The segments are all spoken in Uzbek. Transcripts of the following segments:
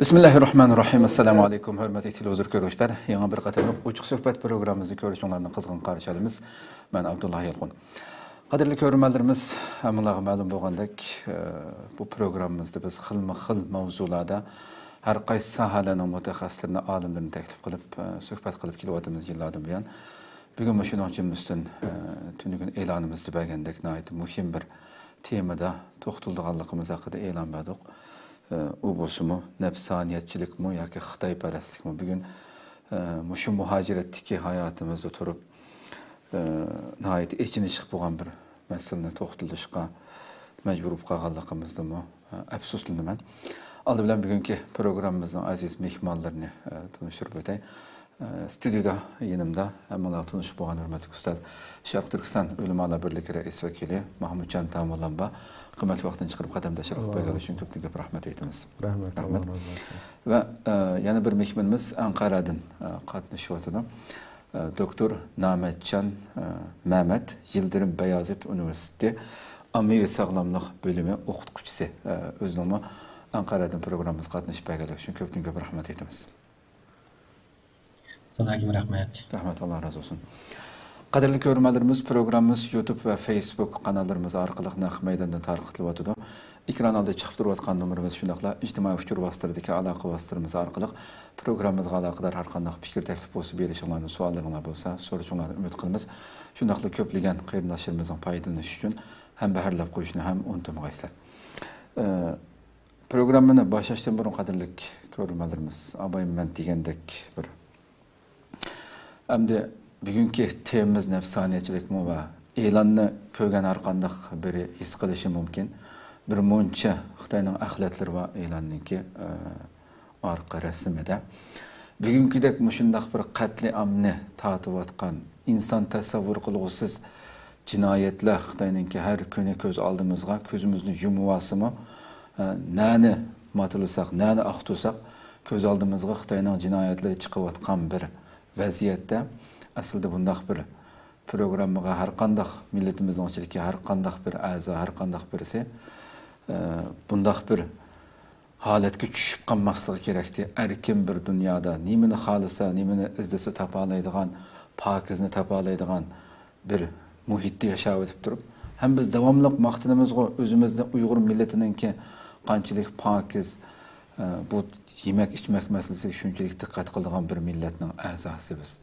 Bismillahirrahmanirrahim. Assalamu alaikum. Hürmetli televizyon görüşler. Yeni bir qatarlıq uçuq söhbət proqramımızı görüşünlərini qızğın qarşılayırıq. Mən Abdullah Yalqın. Qadirli görürmənlərimiz, hamılağa məlum bolğandək, bu proqramımızda biz xilma-xil mavzularda hər qaysı sahələrin mütəxəssislərini, alimlərini təklif qılıb, söhbət qılıb kilovatımız yıllardan buyan. Bugün məşinin üçün müstün tünügün elanımızda bəgəndək nəhayət mühim bir temada toxtulduğanlığımız haqqında elan bədik. O bozumu, nefsaniyetçilik mi, ya ki Xitayperestlik mi? Bugün şu muhaciretteki hayatımızda oturup nəhayət içinişik boğan bir məsələni toxtuluşqa məcbur qalğanlığımızda mı? Əfsusludur mən. Aldı bilən bugünkü proqramımızın aziz mehmanlarını tanıştırıb ötək. Stüdyoda yanımda həmən tanışıb boğan hörmətli ustaz Şərq Türkistan Ölümalar Birliği Rəis Vəkili Mahmudcan Tamulanba kıymetli vaxtdan çıxırıb qədəmdə şərəf bəqəli üçün köplüğə rəhmət etdiniz. Rəhmət. Və yeni bir mehmanımız Ankara'dan qatnaşıvatıdır. Doktor Nametcan Mehmet Yıldırım Beyazıt Üniversitesi Ammi ve Sağlamlıq bölümü oxutqucusu özünü Ankara'dan programımız qatnaşıb bəqəli üçün köplüğə rəhmət etdiniz. Sana kim rəhmət. Rəhmət, Allah razı olsun. Qadirli görürmənlərimiz, programımız YouTube və Facebook kanallarımız arqılıq Naq Meydandan tarqıtılıvatıdır. İkran alda çıxıb duruyatqan numarımız şundaqla ictimai fikir vasitələrdəki əlaqə vasitələrimiz arqılıq proqramımızға əlaqədar hər qandaq fikir təklif bolsa, belişinlərinin, suallarına bolsa, soruçunlarını ümid qılımız. Şundaqla köplügən qeyrindaşlarımızın paydalanışı üçün həm bəhərləb qoyuşunu, həm unutmağa istər. Proqramını başlaşdan burun qadirlik görürmənlərimiz, abayım mən degəndək bir. Həm də bugünkü temamiz nefsaniyetçilik mi ve elanını kögen arqandaq biri his qilishi mümkün. Bir muncha Xitayning axlatları ve elanninki arqa rasmida. Bugunkidek mushundaq bir qatli amni tatib insan tasavvur qilg'usiz jinoyatlar Xitayninki har kuni ko'z oldimizga ko'zimizni yumuvasimi nani matilisak, nani aqtusak ko'z oldimizga Xitayning jinoyatlari chiqayotgan bir vaziyatda aslında bundaq bir programmaga har qandaq milletimizning ichidagi har qandaq bir a'zo, har qandaq birisi bundaq bir holatga tushib qolmasligi kerakdi. Erkin bir dunyoda nimani xohlasa, nimani izdasa topalaydigan, pokizni topalaydigan bir muhitda yashab o'tib turib, ham biz davomli maqtanimizga o'zimizni Uyg'ur millatininki qanchalik pokiz bu yemek içmek meselesi shunchalik diqqat qiladigan bir millatning a'zosi biz.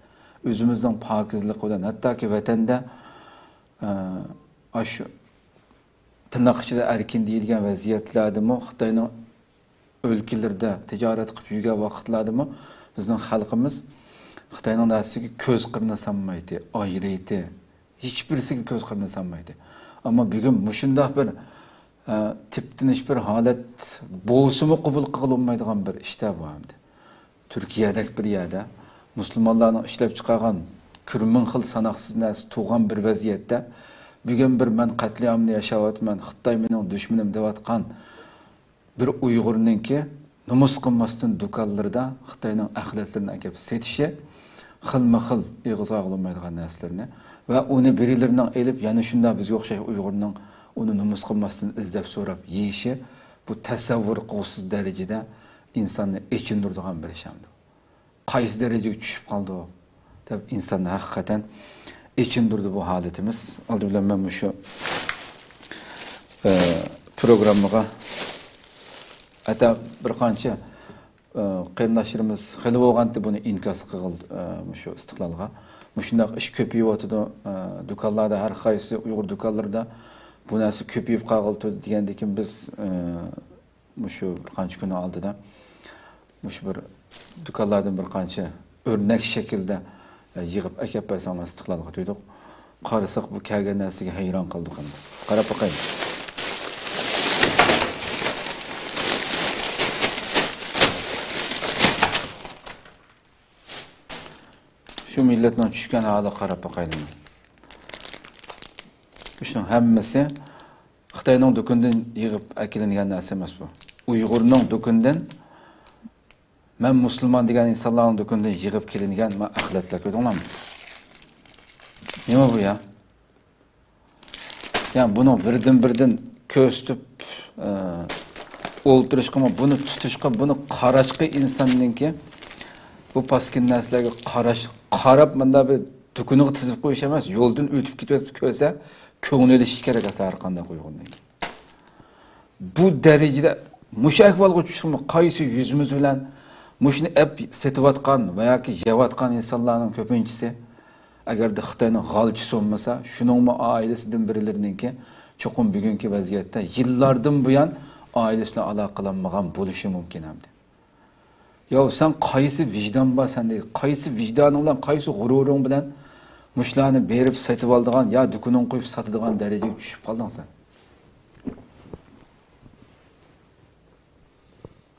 Özümüzden pakizlik olan hatta ki vatanda şu tırnak içinde erkin deyilgen vaziyetlerdi mi Xitayning ülkelerde ticaret qilib yurgan vaqtlarda mı bizning xalqimiz Xitayning narsiga ko'z qirni sanmaydi, ayrıydı. Hiçbirisiga ko'z qirni sanmaydi. Ama bugün mushundaq bir tiptinish bir holat bo'lsimi qabul qilinmaydigan bir ishda bu hamda. Türkiye'deki bir yerde Müslümanların işlep çıkargan kürmün xil sanaqsız narsa tuğan bir vaziyette bugün bir men qatliamni yaşayotman, Xitay mening düşmanım deyotgan bir Uyg'urninki numus qilmasdan do'konlarda Xitayning axlatlarini akab setishi xilma-xil ig'zo qilmaydigan narsalarni va uni birilarining elib yana shunda bizga o'xshash Uyg'urning uni numus qilmasdan izlab so'rab yeyishi bu tasavvur qilsiz darajada insonni echindiradigan bir ish hamdi. Qaysi dereceye düşüp kaldı o. Tabi insanlar hakikaten içindirdi bu haletimiz. Aldı bilen ben şu programıma hatta bir qancha qeyrindaşlarımız xili bo'lganda buni inkas qildi şu istiqlalga. Shundaq ish ko'payib o'tdi. Do'konlarda har qaysi Uyg'ur do'konlarida bu narsa ko'payib qoldi degandan biz şu bir qancha kun oldida şu bir do'konlardan bir qancha o'rnak shaklda yig'ib akab baysanlar istiqlalga to'ydik. Qarasak bu kelgan narsaga hayron qoldik. Qarab boqaylik. Şu milletning tushgan holi qarab boqaylik. Shunun hammasi Xitoyning do'kondan yig'ib akilingan narsa emas bu. Uyg'urning do'kondan ben Müslüman degan insanların do'kondan yig'ib kelingan axlatlar ko'rdinglarmi? Nima bu ya? Yani bunu birden ko'z tutib o'ltirishqa, buni tutishqa, buni qarashqa insonninki bu paskin narsalarga qarab bunda bir dukuniga tizib qo'yish emas, yo'ldan o'tib ketib ko'rsa, ko'ngli elishi kerak har qanday qo'ygandan keyin. Bu darajada mushak valg'u tushishmi, qaysi yuzimiz bilan mushni ap setayotgan va yoki yeyotgan insonlarning ko'pinchisi agarda Xitoyning g'alchisi bo'lmasa, shuningmi oilasidan birilarininki cho'qim bugungi vaziyatda yillardan buyon ailasiga aloqalanmagan bo'lishi mumkin hamdi. Ya sen qaysi vijdon bor sende, qaysi vijdoning bilan, qaysi g'ururing bilan mushlarni berib sotib oldigan yo dukuning qo'yib sotadigan darajaga tushib qolding sen.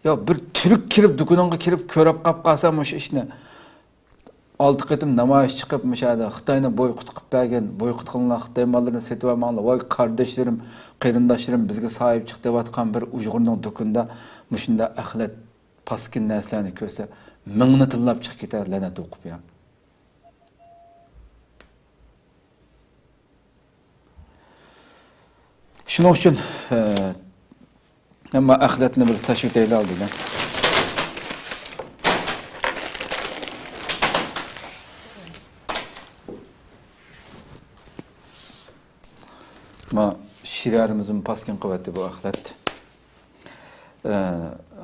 Ya bir Türk kirib dukuningga kirib ko'rib qolib qolsa mush ishni 6 qitim namoyish chiqib mishada Xitoyni boykot qilib bergan, boykot qilingan Xitoy mollarini sotib olmanglar. Voy qarindoshlarim, qarindoshlarim bizga sahib chiq deyotgan bir Uyg'urning dukunda mushunda axlat paskin narsalarni ko'rsa, mingni tillab chiqib ketar la'nat o'qib ya. Shuning uchun hamma axlatni bir tashkil etaylik oldilar. Ma şirarimizin paskin kuvveti bu axlat.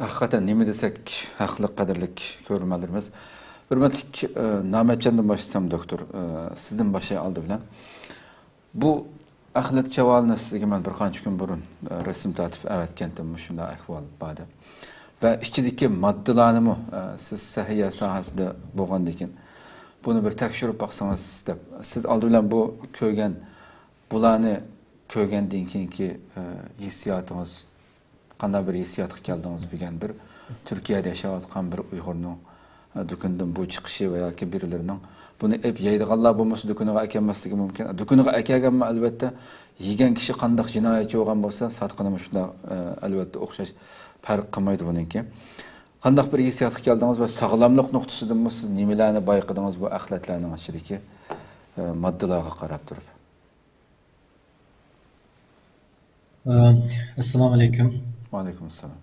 Hakikaten nima desek haqli qadrlik ko'rmalarimiz. Hurmatli Namatjandan başlasam doktor, sizden başlay aldı bilan. Bu axlat chavalni sizga men bir qancha kun burun rasm tatib avatgandim shunday ahvol bor. Va ichidagi moddalarni siz sahiya sohasida bo'lgandan keyin buni bir tekshirib baqsangiz deb siz oldi bilan bu ko'rgan bularni ko'rgandan keyingi hissiyotingiz qanday bir hissiyotga keldingiz degan bir Turkiyada yashayotgan bir Uyg'urning dukundan bu chiqishi va yoki birilarining buni ep yeydiganlar bo'lmasa dukuniga akelmasligi mumkin. Dukuniga akelganmi albatta yegan kishi qanday jinoyatchi bo'lgan bo'lsa, sotqinimi shunda albatta o'xshash farq qilmaydi buningki. Qanday bir hissiyotga keldingiz va sog'lomlik nuqtasidan siz nimalarni bayqadingiz bu axlatlarning ichidagi moddalarga qarab turib? Assalomu alaykum. Va alaykum assalom.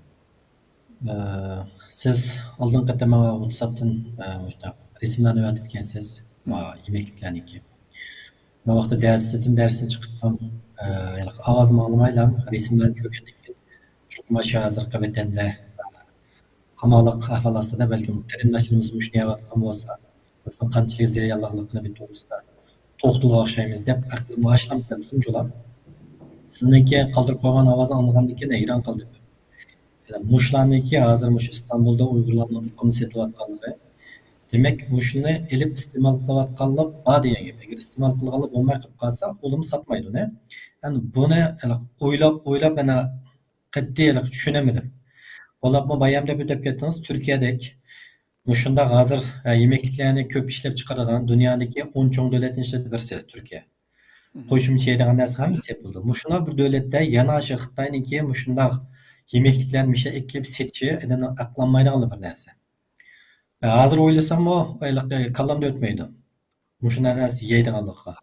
Siz oldin qatama WhatsAppdan resimlarni yozib ekansiz va yemekliklarniki. Bu vaqtda darsdan chiqqan ovozim anglamaylam, resimlarni ko'rgandan keyin cho'qim shu hozirgi vatanda qamoqliq ahvol ostida balkim qarindoshlarimiz shuni yapayotgan bo'lsa, qanchalik ziyonliqni bir to'g'risida to'xtalib o'xshaymiz deb aqlim boshlanib turib sizniki qoldirib qo'ygan ovozni anglagandan keyin hayron qoldim. Mushlarniki hozir mush İstanbulda Uyg'urlarning huquqini setilayotganligi. Demak, mushni elib iste'mol qilayotganlar bor degan gap. Agar iste'mol qilganlar bo'lmay qolib qolsa, o'lim sotmaydi uni. Yani buni o'ylab mana qat'iylik tushunamadim. Bo'labmi bayamda o'tib ketdingiz, Turkiyadek mushunda hozir yemekliklarni ko'p ishlab chiqaradigan dunyodagi 10 cho'ng davlatning ichida birisi Turkiya. Qo'shimcha yeydigan narsa hammasi yapıldı. Mushunda bir davlatda yana shu Xitoyniki mushunda yemekliklarni misha eklab setishi adamni aqlanmaydigan bir narsa. Hozir o'ylasam o kallamda o'tmaydi. Mushunda narsa yeydiganlikqa.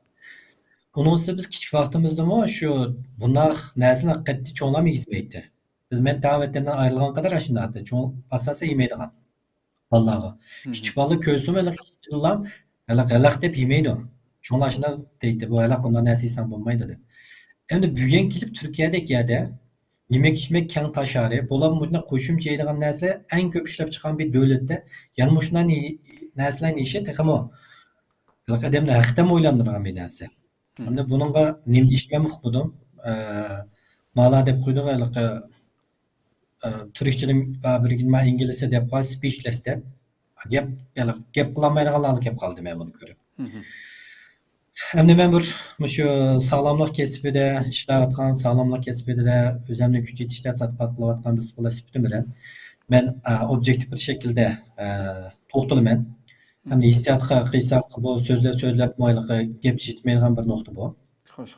Onun üstüne biz kichik vaqtimizda shu bunday narsani qat'iy cho'nlam yeyizmaydi. Biz men davetlardan ayrılgan kadar aşında hatta çoğun asası yemeydigan. Vallahi. Küçük balık köysü mü lan galak dep yemeydi o. Çoğun aşında deydi bu galak ondan nesiysen bulmaydı dedi. Hem de büyüyen gelip Türkiye'deki yerde yemek içmek kent taşarı. Bulan buna koşum yeydigan nesle en köp işlep çıkan bir devlette yanmışından neslen işe takım o. Galak adamla hakikaten oylandırgan bir nesle. Hem de bununla nim işme muhbudum. Mala dep koydu galak Türkçe'nin bir İngilizce dep var speechless dep. Gap kılamaydıganlarlık hep kaldı ben bunu görüp. Hem de ben şu sağlamlık kesibide, işleyatkan sağlamlık kesibide de özlemli güç yetişler tatbikat kılavatkan bir sıfırla sipitim bilen ben objektif bir şekilde toxtalı men. Hem de hissiyatka kıysak bu sözler maylığı gap jitmeydigan bir nokta bu. Hoş.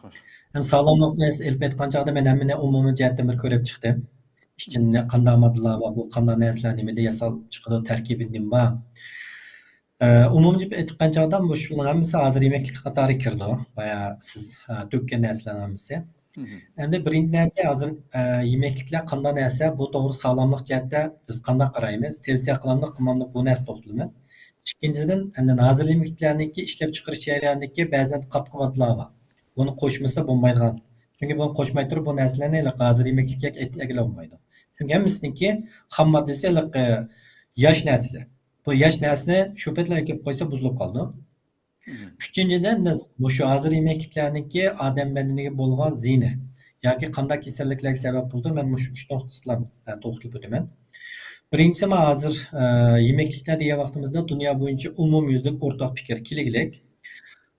Hem sağlamlık nesi elip etkan çağda ben hemine umumi cihetten bir körep çıktım. İşte qanday moddalar var, bu qanday narsalar nimada yasal chiqadi, tarkibidan va umumji aytgan chog'da bu shuning hammasi hozir yemeklik qatori kirdi. Baya siz to'kkan narsalar hammasi. Endi birinchi narsa hozir yemekliklar qanday narsa, bu to'g'ri sog'lomlik jihatda biz qanday qaraymiz, tavsiya qilamdiq, qilmamdiq, bu narsa to'xtalaman. Ikkinchidan, endi hozir yemekliklarniki ishlab chiqarish jarayonidagi ba'zan qattiq moddalar bor. Buni qo'shmasa bo'lmaydigan. Chunki buni qo'shmay turib bu narsalarni hozir yemeklikka eklab olmaydi. Chunki hammasiniki ham moddasi yosh narsalar. Bu yosh narsani shu paytlarga kelib qo'ysa buzilib qoldi. Uchinchidan, biz shu hozir yemekliklarniki odam badaniga bo'lgan ziyni yoki qanday kasalliklarga sabab bo'ldi, men shu 3 nuqtasida to'xtalib o'taman. Birinchisi, men hozir yemekliklar degan vaqtimizda dunyo bo'yicha umumyuzlik o'rtoq fikr keliglik.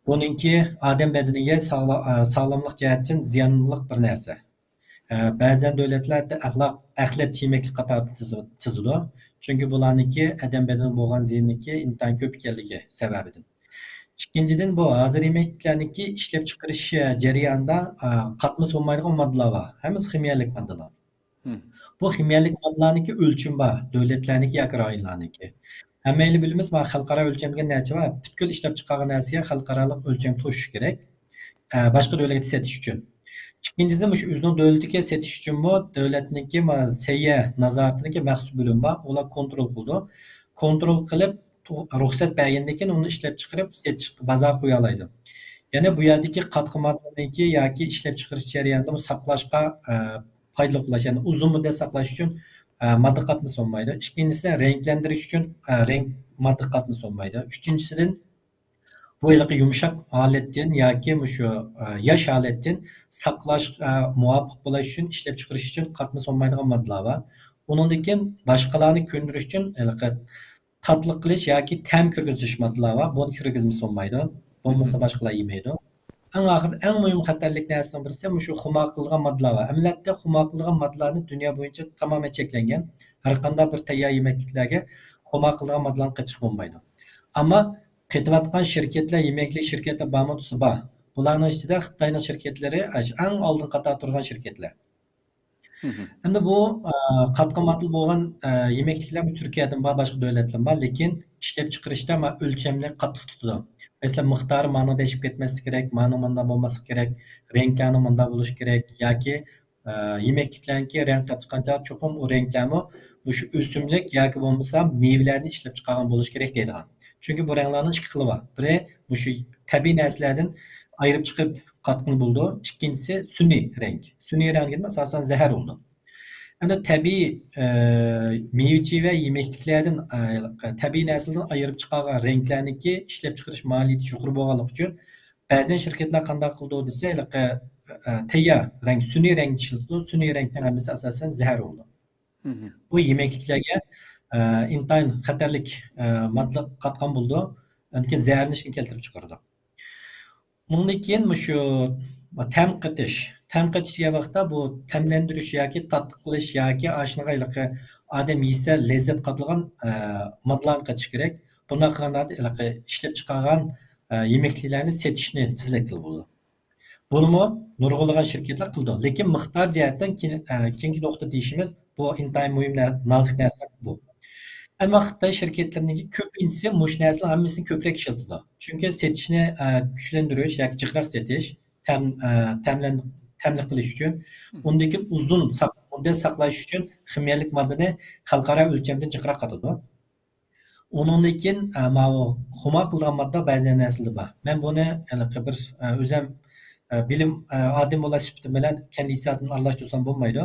Buningki odam badaniga sog'lomlik jihatdan ziyonliq bir narsa. Ba'zan davlatlarda axlat yemeklik qatorida tizildi. Chunki bularniki odam badaniga bo'lgan ziyonniki intayin ko'p ekanligi sababidan. Ikkinchidan, bu hozir yemekliklarniki ishlab chiqarish jarayonida qatmas olmaydigan moddalar bor. Hammasi ximiyalik moddalar. Bu ximiyalik moddalarniki o'lchim bor, davlatlarniki yoki rayonlarniki. Hammayli bilamiz, va xalqaro o'lchamga narsa va butkul ishlab chiqargan narsaga xalqaro o'lcham to'shish kerak. Boshqa davlatga setish uchun. Ikkinchisi, shu o'zining davlatiga setish uchun bu davlatniki sayya nazoratiniki maxsus bo'lim bor, ular kontrol qildi. Kontrol qilib ruxsat bergandan keyin uni ishlab chiqarib setish bozor qo'ya oladi. Ya'ni bu yerdagi qattiq moddalarniki yoki ishlab chiqarish jarayonida saqlashga foydali qilish, ya'ni uzun muddat saqlash uchun modda qatnasi olmaydi. Ikkinchisi, renglantirish uchun rang modda qatnasi olmaydi. Uchinchisidan, bu yumshoq holatdan yoki shu yosh holatdan saqlash muvofiq bo'lish uchun ishlab chiqarish uchun qatnasi olmaydigan moddalar bor. Undan keyin boshqalarni ko'ndirish uchun tatliq qilish yoki ta'm kirgizish moddalar bor. Buni kirgizmasa olmaydi. Bo'lmasa boshqalar yemaydi. Eng oxir, eng muhim xatarlik narsadan birisi shu xumo qilgan moddalar bor. Amaliyotda xumo qilgan moddalarni dunyo bo'yicha tamoman cheklangan. Har qanday bir tayyor yemekliklarga xumo qilgan moddalarni qattiq bo'lmaydi. Ammo ketayotgan shirkatlar, yemeklik shirkatlar bormi-desa bor. Bularning ichida Xitoyning shirkatlari eng oldin qator turgan shirkatlar. Endi bu qattiq modda bo'lgan yemekliklar Turkiyadan bor, boshqa davlatlardan bor, lekin ishlab chiqarishda o'lchamli qattiq tutadi. Mesela miqdori ma'no değişib ketmasligi kerak, ma'no manda bo'lmasligi kerak, ranglarni manda bo'lishi kerak yoki yemekliklarniki rang chiqqancha cho'qim u ranglarni shu o'simlik yoki bo'lmasa mevalarni ishlab chiqargan bo'lishi kerak deydigan. Chunki bu ranglarning ikki xili bor. Biri shu tabiiy narsalardan ayirib chiqib qatqin bo'ldi. Ikkinchisi sun'iy rang. Sun'iy rang asosan zahar bo'ldi. Endi tabiiy mevchi va yemekliklardan tabiiy narsalardan ayirib chiqargan ranglarniki ishlab chiqarish maliyati yuqori bo'lganligi uchun ba'zan shirkatlar qanday qildi desa, tayyor rang, sun'iy rang ishlatdi. Sun'iy rangdan hammasi asosan zahar bo'ldi. Bu yemekliklarga intayin xatarlik modda qatgan bo'ldi. Ya'ni zaharlanishni keltirib chiqardi. Bundan keyin shu ta'm qatish degan vaqtda bu ta'mlantirish yoki tatbiq qilish yoki ashnaqa odam yesa lazzat qatilgan moddalarni qatish kerak. Bundan qilganda ishlab chiqargan yemekliklarni setishni tezlakli bo'ldi. Buni nurg'ulg'an shirkatlar qildi. Lekin miqdor jihatdan keyingi nuqta deyishimiz bu intayin muhim nozik narsa bu. Ammo Xitoy shirkatlarining ko'pinchisi mush narsalarning hammasini ko'proq ishlatadi. Chunki setishni kuchlantirish yoki jiqroq setish, ta'mli qilish uchun, undan keyin uzun muddat saqlash uchun ximiyalik moddani xalqaro o'lchamda jiqroq qatadi. Undan keyin xumo qilgan modda ba'zan narsalar bor. Men buni bir o'zim bilim odam bo'lish sifatim bilan kandisiyatni aralashtirsam bo'lmaydi.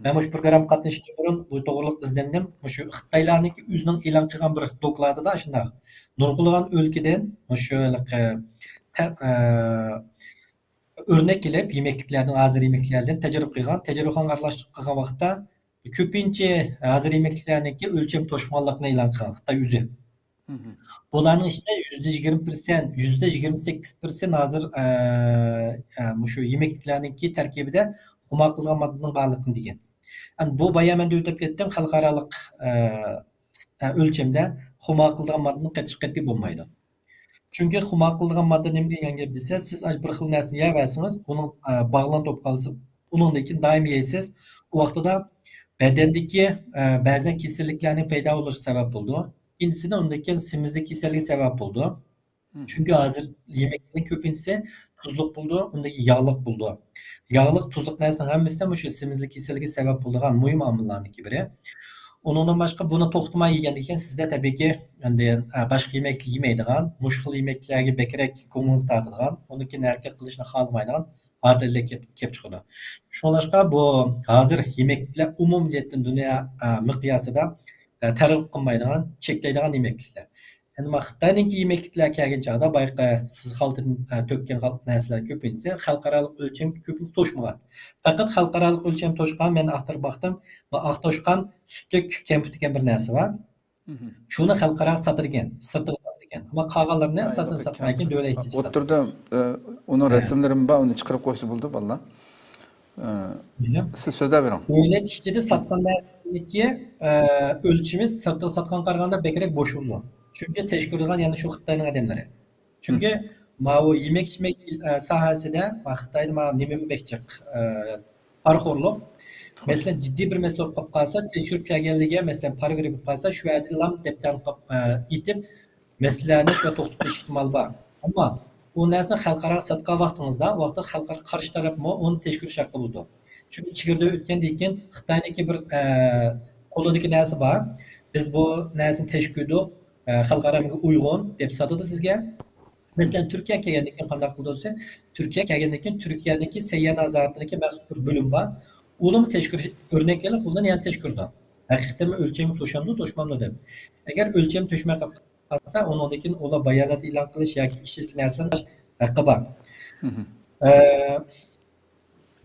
Ben bu program qatnashishdan burun bu to'g'riliq izlandim. Shu Xitoylarniki o'zining e'lon qilgan bir dokladida shunday nurg'ulg'an o'lkadan shu o'rnak kelib yemekliklarning hozir yemekliklardan tajriba qilgan, tajribaxonga aralashtirib qilgan vaqtda ko'pincha hozir yemekliklarniki o'lcham to'shqonlikni e'lon qilgan Xitoy o'zi. Bularning ichida %20%, %28% hozir shu yemekliklarniki tarkibida xumo qilgan moddaning borligini degan. Yani bu bayaman o'tib ketdim, xalqaro o'lchamda xumo qilgan moddaning qattiq bo'lmaydi. Chunki xumo qilgan modda nima degan gap desa, siz bir xil narsani yeyaversangiz, uning bog'lanib qolsa, undan keyin doim yeysiz, u vaqtida badandagi ba'zan kasalliklarning paydo bo'lishiga sabab bo'ldi. İkincisi de ondaki semizlik kasalliği sebep oldu. Çünkü hazır yemeklerin köpüncesi tuzluk buldu, ondaki yağlık buldu. Yağlık, tuzluk nersinin hammasi şu semizlik kasalligiga sebep bo'lgan muhim omillarniki biri. Onundan başqa buni to'xtamay yegandan keyin sizda tabiiyki endi boshqa yemek yemaydigan, mushkul yemeklarga bekrak ko'nglingiz tortadigan, uni keyin harakat qilishni xohlamaydigan odatlar kelib chiqadi. Shunlashqa bu hozir yemeklar umumjatdan dunyo miqyosida targ'ib qilmaydigan, cheklaydigan yemeklar. Endi Xitoyniki yemekliklar kelgan chog'da bayqa siz xaltadan to'kkan narsalar ko'pincha xalqaro o'lcham ko'pincha to'shmagan. Faqat xalqaro o'lcham to'shgan men axtarib baxtim va to'shgan sutlik kemput degan bir narsa bor. Shuni xalqaro sotilgan, sirtib sotilgan. Ammo qolganlarini asosan sotmaydigan davlat ichida. O'tirda uni rasmlarim bor, uni chiqarib qo'ysa bo'ldi, valla. Siz so'zlab bering. Davlat ichida sotgan narsaniki o'lchimi sirtib sotgan qaraganda bekrak bo'sh bo'ldi. Çünkü teşkil yani şu Xitayning adamlari. Çünkü bu yemek içmek sahasida Xitoyda ma nima bekchiq arxorluq. Mesela ciddi bir mesele olib qolsa, tekshirib kelganligi, mesela para berib qolsa, shu adillam deb tanqib itib masalani shu to'xtatish ehtimoli bor. Ammo u narsani xalqaro sotgan vaqtingizda, vaqtda xalqaro qarshi tarafmi uni tekshirish sharti bo'ldi. Chunki chegirda o'tgandan keyin Xitoyniki bir qo'lidagi narsa bor. Biz bu narsani tekshirdik. Xalqaramga uyg'un deb sotadi sizga. Masalan, Turkiya kelgandan keyin qanday qildi bo'lsa, Turkiya kelgandan keyin Turkiyadagi sayyor nazoratniki maxsus bir bo'lim bor. Uni tekshirish o'rnak kelib, undan yana tekshirdi. Haqiqatdan o'lchami to'shamdi, to'shmamdi deb. Agar o'lcham to'shmay qolsa, undan keyin ular bayonot e'lon qilish yoki ishlik narsalar haqqi bor.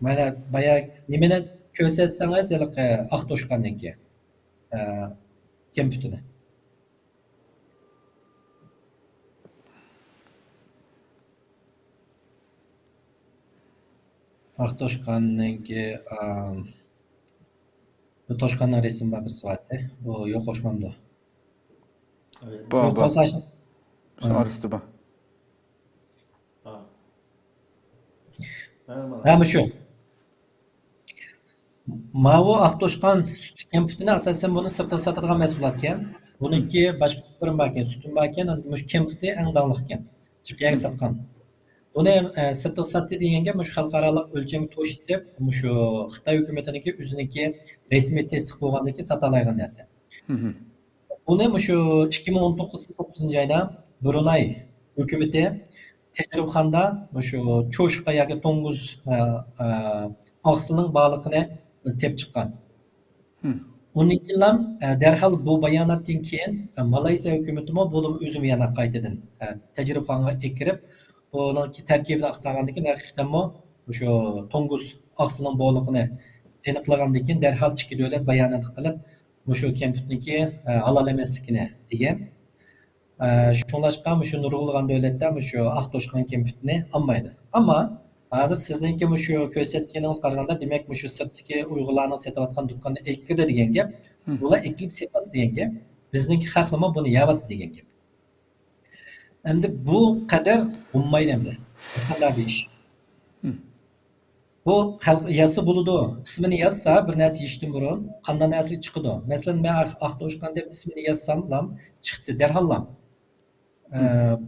Mana bayaq nimani ko'rsatsangiz, oq to'shqandan keyin kompyuterni Toshqanniki bu Toshqanning resmi bor bir sifatda. Bu yo'q qo'shmamdi. Bor. Sonrasida bor. Ha, shu. Mavu Aqto'shqan sut kompyutini asosan buni sirtda sotadigan mahsulot ekan. Buniki boshqa turim bor ekan, sutim bor ekan, mush kompyuti eng donliq ekan. Chiqyaga sotgan. Buni sirtda sotdi deganga mush xalqaro o'lchami to'sh deb, shu Xitoy hukumatiniki o'ziniki rasmiy tasdiq bo'lgandan keyin sota oladigan narsa. Buni shu 2019-9-oyda Bruney hukumati tajribxonada shu cho'shqa yoki to'ng'iz oqsining bog'liqini tep chiqqan. Undan keyin darhol bu bayonotdan keyin Malayziya hukumati bo'lim o'zim yana qaytadan tajribxonaga kirib, ularning tarkibini aqlagandan keyin haqiqatdanmi shu to'ng'iz oqsining bog'liqini aniqlagandan keyin darhol ikki davlat bayonot qilib, shu kompyuterniki halol emasligini degan. Shunlashqa shu nurg'ulg'an davlatlar shu Aqto'shqan kompyuterni olmaydi. Ammo hozir sizningki shu ko'rsatganingiz qaraganda, demak shu sirtdagi Uyg'urlarning sotayotgan do'konda ikkida degan gap, bular ikkib sotadi degan gap, bizningki xalqlama buni yeyapti degan gap. Endi bu qadar bo'lmaydi endi. Qanday bir ish? Bu xalq yazsa bo'ladi. İsmini yazsa bir narsa yeyishdan burun qanday narsa chiqadi. Masalan, men Aqto'shqan deb ismini yazsam, chiqdi darhol.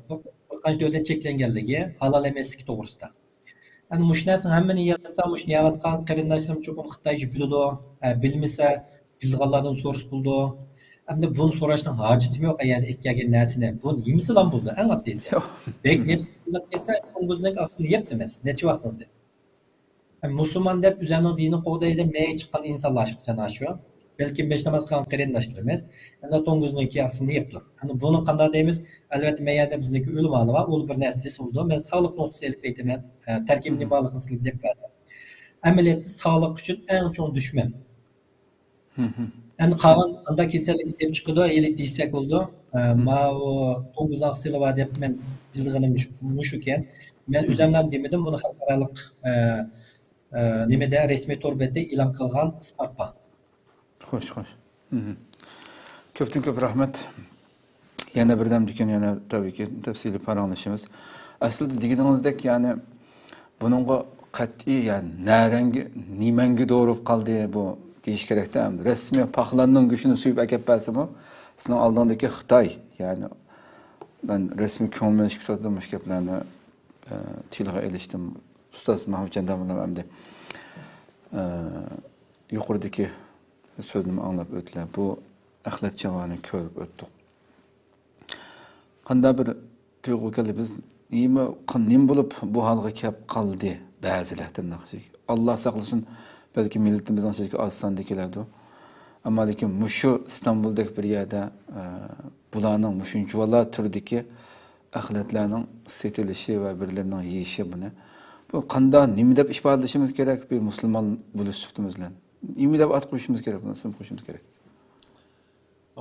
Bu qancha davlat cheklanganligi, halol emasligi to'g'risida. Yani mush narsani hammani yazsa, mush niyatgan qarindoshlarim cho'qim Xitoycha biladi, bilmasa bilganlardan so'rash bo'ldi. Endi buni so'rashning hojati yo'q, ya'ni ekkagan narsani buni yemisilan bo'ldi, eng oddiysi. Bek nefsizlik esa ko'ngilning aqsini yepti emas, necha vaqtingiz. Musulmon deb o'zining dinini qo'g'daydi, mey chiqqan insonlar chiqqan shu. Belki besh namoz qilgan qarindoshlarimiz, endi to'ng'izniki aqsini yepdi. Hani buni qanday deymiz? Albatta meyada bizniki o'lim holi va u bir narsa bo'ldi. Men sog'liq nuqtasidan aytaman, tarkibni bog'liqni silib deb berdim. Amaliyotda sog'liq uchun eng chong dushman. Endi qanday kasallik deb chiqdi, yelik deysak bo'ldi. Ma u to'ng'iz aqsili va deb men bilganim shu ekan. Men o'zimdan demadim, buni xalqaro nimada rasmiy to'rbada e'lon qilgan isbot bor. Xo'sh. Ko'pdan ko'p rahmat. Yana birdam degan yana tabii ki tafsili paranglashimiz. Aslida deganingizdek, yani buningga qat'iy, yani narangi nimanga doğrup qoldi bu deyish kerakda. Rasmiy paxlanning go'shini suyib akab bersimi, sizning oldingdagi Xitoy, yani ben resmi ko'ngilmen ish ko'rsatdim shu gaplarni tilga ilishdim. Ustoz Mahmudjon Damolov hamda yuqoridagi so'zni anglab o'tdilar. Bu axlat javoni ko'rib o'tdik. Qanday bir tuyg'u keldi biz nim bo'lib bu holga kelib qoldi ba'zilar tirnoqchik. Alloh saqlasin, balki millatimizning ichidagi oz sonda keladi. Ammo lekin mushu İstanbuldagi bir yerda bularning mushunchalar turdagi axlatlarning setilishi va birlarining yeyishi buni bu qanday nima deb ifodalashimiz kerak bir musulmon bo'lish sifatimiz bilan nima deb at qo'yishimiz kerak, buni ism qo'yishimiz kerak.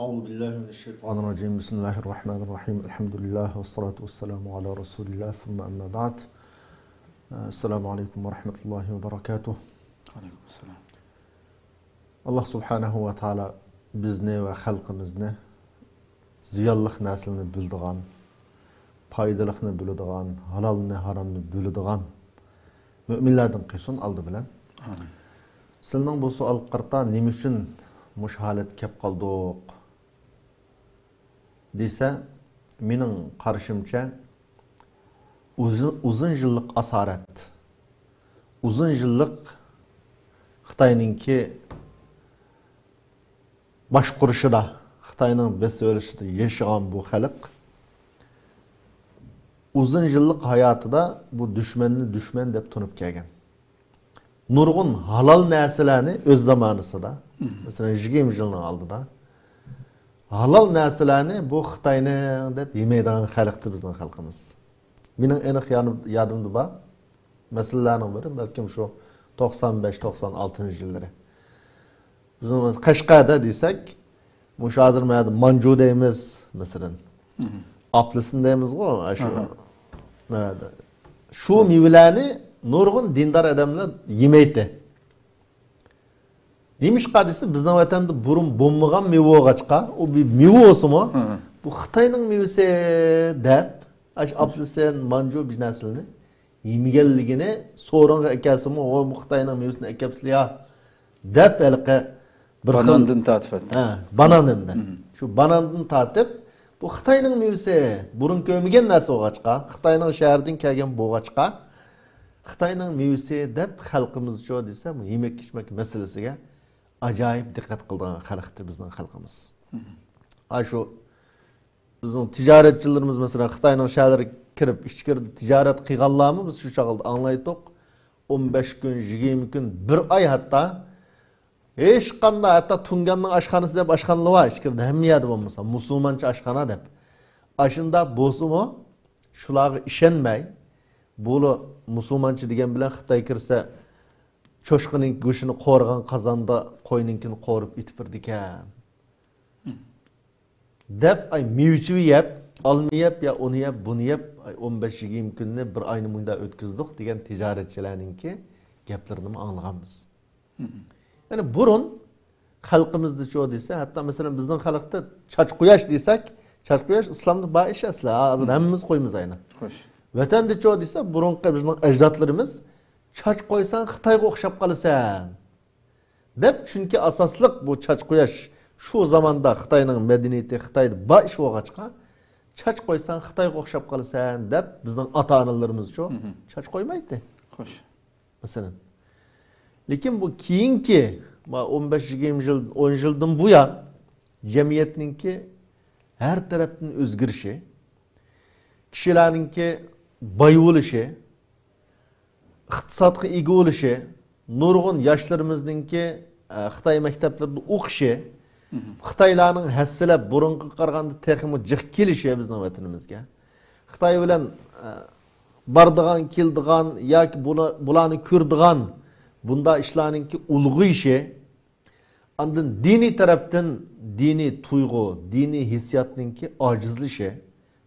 أعوذ بالله من الشيطان الرجيم بسم الله الرحمن الرحيم الحمد لله والصلاة والسلام على رسول الله ثم أما بعد السلام عليكم ورحمة الله وبركاته. Aleyküm selam. Allah subhanahu wa ta'ala bizni ve halkımızı ziyallık neslini bildiğen, paydalıkını bildiğen, halalını haramını bildiğen müminlerden kısın aldı bilen. Amin. Sizden bu sual qırta nimişin müşhalet kep kaldık dese, menin karşımça uzun yıllık asaret, uzun yıllık Xitayninki başquruşida, Xitayning besölüşüde yaşayan bu xalq uzun yıllık hayatida bu düşmanını düşman deb tunib kelgan. Nurgun halal narsalarni öz zamanısida, mesela 20 yılın aldıda halal narsalarni bu Xitayning deb yemaydigan xalqdi bizning xalqimiz. Mening aniq yadimda bor. Masalalarning biri balkim shu 95-96 yılları. Bizim Qashqarda desek, mush hozir mana manju deymiz, masalan. Aplisini deymiz go, shu. Shu mevalarni nurg'un dindor odamlar yemaydi. Nemishqa desa, bizning vatanda burun bo'lmagan meva o'g'achqa, u bir meva o'simi, bu Xitoyning mevasi deb, aplisin, manju bir narsalarni yemeganligini so'ranga akasimi o bu Xitoyning mevasini akapsizlar ya deb alqa bir banandan tatib etdi. Ha, banandan. Shu banandan tatib bu Xitoyning mevasi burun ko'rmagan narsa o'g'achqa, Xitoyning shahardan kelgan bo'g'achqa, Xitoyning mevasi deb xalqimiz cho desa, bu yemak-ichmak masalasiga ajoyib diqqat qilgan xalqdir bizning xalqimiz. Shu bizning tijoratchilarimiz masalan Xitoyning shaharlariga kirib ichkirdi tijorat qilganlarmi biz shu chaqilda anglaydik. 15 kun, 20 kun, bir oy hatta hech qanday hatta Tunganning oshxonasi deb oshxonalar bor ichkirda hamma yerda bo'lmasa musulmoncha oshxona deb. Ashunda bo'lsa-mu shularga ishonmay bu musulmoncha degan bilan Xitoy kirsa cho'shqining go'shini qo'rgan qozonda qo'yninkini qo'rib itibirdi ekan. Deb ay mevchi yeb alma yeb ya uni yeb buni yeb 15-20 kunni bir oyni bunda o'tkazdik degan tijoratchilarningki gaplarini anglaganmiz. Yani burun xalqimizda cho desa, hatta masalan bizning xalqda chachquyash desak, chachquyash islomda bor ish asli. Hozir hammamiz qo'ymiz aynan. Xo'sh. Vatanda cho desa, burunqi bizning ajdodlarimiz chach qo'ysan Xitoyga o'xshab qolasan deb, chunki asosliq bu chachquyash shu zamonda Xitoyning madaniyati Xitoyda bor ish bo'lg'achqa chach qo'ysan Xitoyga o'xshab qolasan deb bizning ota-onalarimiz cho chach qo'ymaydi. Xo'sh. Masalan. Lekin bu keyinki 15-20 yil, 10 yildan bu yan jamiyatninki her tarafdan o'zgarishi, kishilarninki boy bo'lishi, iqtisodga ega bo'lishi, nurg'un yoshlarimizningki Xitoy maktablarida o'qishi, Xitoylarning hassilab burunga qaraganda texmi jiq kelishi bizning vatanimizga. Xitoy bilan bardigan, keldigan yoki bularni ko'rdigan bunda ishlarninki ulg'ayishi, andın dini tarafdan dini tuyg'u, dini hissiyotninki ojizlishi,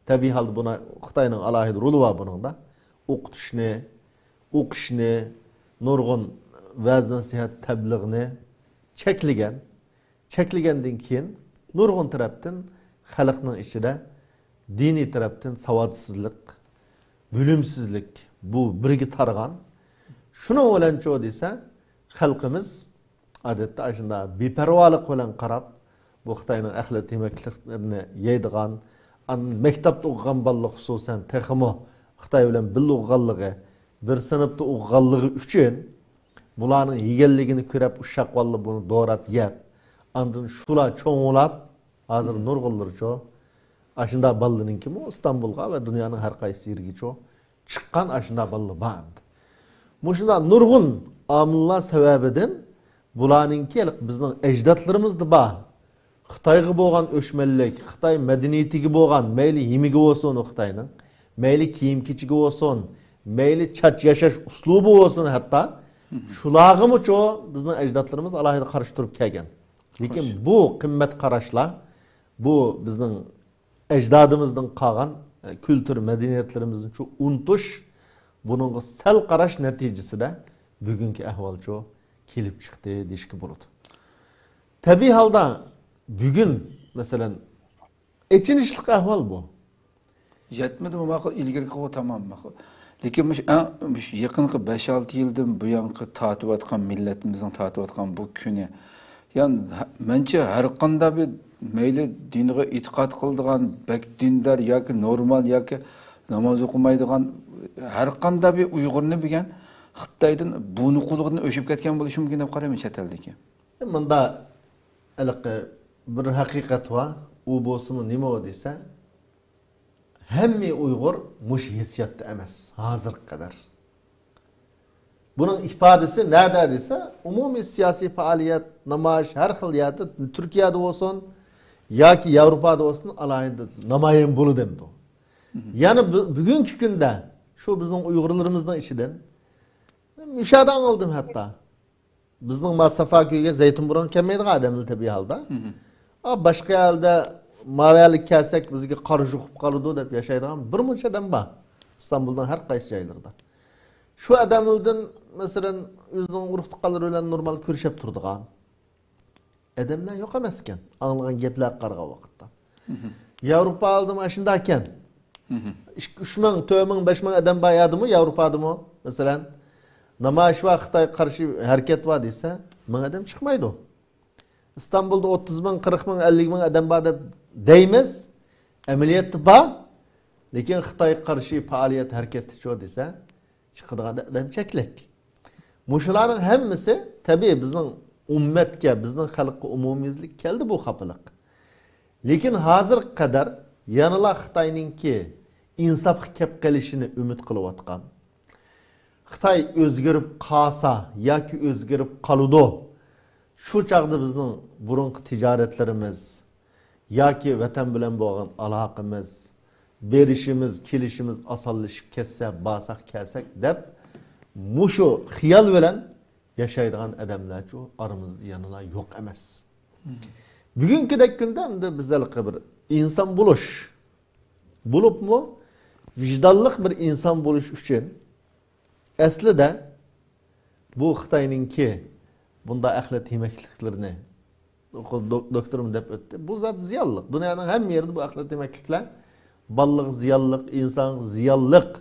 tabiiy holda buna Xitoyning alohida roli bor buningda. O'qishni, nurg'un va'z nasihat tabliğni cheklagandan keyin nurg'un tarafdan xalqning ichida diniy tarafdan savodsizlik, bilimsizlik bu birga targ'an. Şunu bilan cho desa, xalqimiz odatda shunda beparvolik bilan qarab bu Xitoyning axlat yemakliklarini yeydigan, Mektepte okugan ballık hususen texmo Xitay bilen birga o'qiganligi, bir sinfda o'qiganligi uchun bularning yeganligini ko'rib ushaq valli buni doğrab yeb, andın şula çoğulab, hazır nurgullar ço, aşında ballının kimi İstanbul'a ve dünyanın her qaysı yerine ço, çıkkan aşında ballı bağımdı. Muşunda nurgun amillar sebebiden bularning kelik bizning ecdatlarımızdı bağ. Xitayga bo'lgan o'chmanlik, Xitoy madaniyatiga bo'lgan, mayli yemiga bo'lsin Xitoyning, mayli kiyim-kechigi bo'lsin, mayli chat yashash uslubi bo'lsin hatto, shularg'imi-cho bizning ajdodlarimiz alohida qarshi turib kelgan. Lekin bu qimmat qarashlar, bu bizning ajdodimizdan qolgan kultur madaniyatlarimizni shu unutish, buningga sal qarash natijasida bugungi ahvol-cho kelib chiqdi deyishga bo'ladi. Tabiiy holda bugün mesela eçinişlik ahval bu. Yetmedi mi bakıl ilgili o tamam bakıl. Lekin yakınki 5-6 yıldan bu yankı tatip atkan milletimizin tatip atkan bu günü. Yani bence her kanda bir meyli diniga itiqat kıldığan bek dindar ya ki normal ya ki namaz okumaydıgan her kanda bir Uygur'unu bilgen Xitaydan bunu kuluğunu öşüp ketken buluş mümkün dep qarayman chet eldeki. Bunda bir hakikat var, u bo'lsin nima o desa, hamma Uyg'ur mush hissiyatda emas, hozir qadar. Buning ifodasi nada desa, umumiy siyosiy faoliyat, namoyish har xil yerda, Turkiyada bo'lsin yoki Yevropada bo'lsin, alohida namoyon bo'ladi demdi. Ya'ni bugungi kunda shu bizning Uyg'urlarimizning ichidan mushadan oldim hatta. Bizning Masafakiga Zaytunburun kelmaydigan odamlar tabiiy holda. Başka yerde maviyalik kelsak bizga qor juqib qoladi deb yashaydigan bir muncha odam bor. İstanbuldan har qaysi joylarda. Shu odamlardan masalan o'zining urug' tuqqanlari bilan normal ko'rishib turadigan odamlar yo'q emas ekan. Anglagan gaplar qarg'a vaqtda. Yevropa oldim ashunda ekan. 3000, 4000, 5000 odam bor edimi Yevropadami? Masalan, namoyish va Xitoy qarshi harakat var desa, 1000 odam chiqmaydi. İstanbul'da 30 bin, 40 bin, 50 bin adam var deymiz. Ameliyatı var. Lekin Xitoy qarshi faaliyet hareketi çoğu dese çıkıdığında adam çeklek. Muşuların hemmisi tabii bizning ummatga, bizning xalqqa umumiyizlik keldi bu xafalık. Lekin hozir qadar yanıla Xitoyninki insaf kep qilishini umid qilayotgan. Xitoy o'zgarib qolsa yoki o'zgarib qoludi. Şu çağda bizning burunqi ticaretlerimiz, yoki vatan bilan bo'lgan aloqamiz, berishimiz, kelishimiz osonlashib ketsa, basak kelsak deb mushu xiyol bilan yashaydigan odamlar shu aramizda yanıla yo'q emas. Bugünkidek kunda endi bizlarga bir inson bo'lish bo'libmi, vijdonli bir inson bo'lish uchun aslida bu Xitoyninki bunda ahlak yemekliklerini doktorum dep öttü. Bu zat ziyallık. Dünyanın hem yerinde bu ahlak yemeklikler ballık, ziyallık, insan ziyallık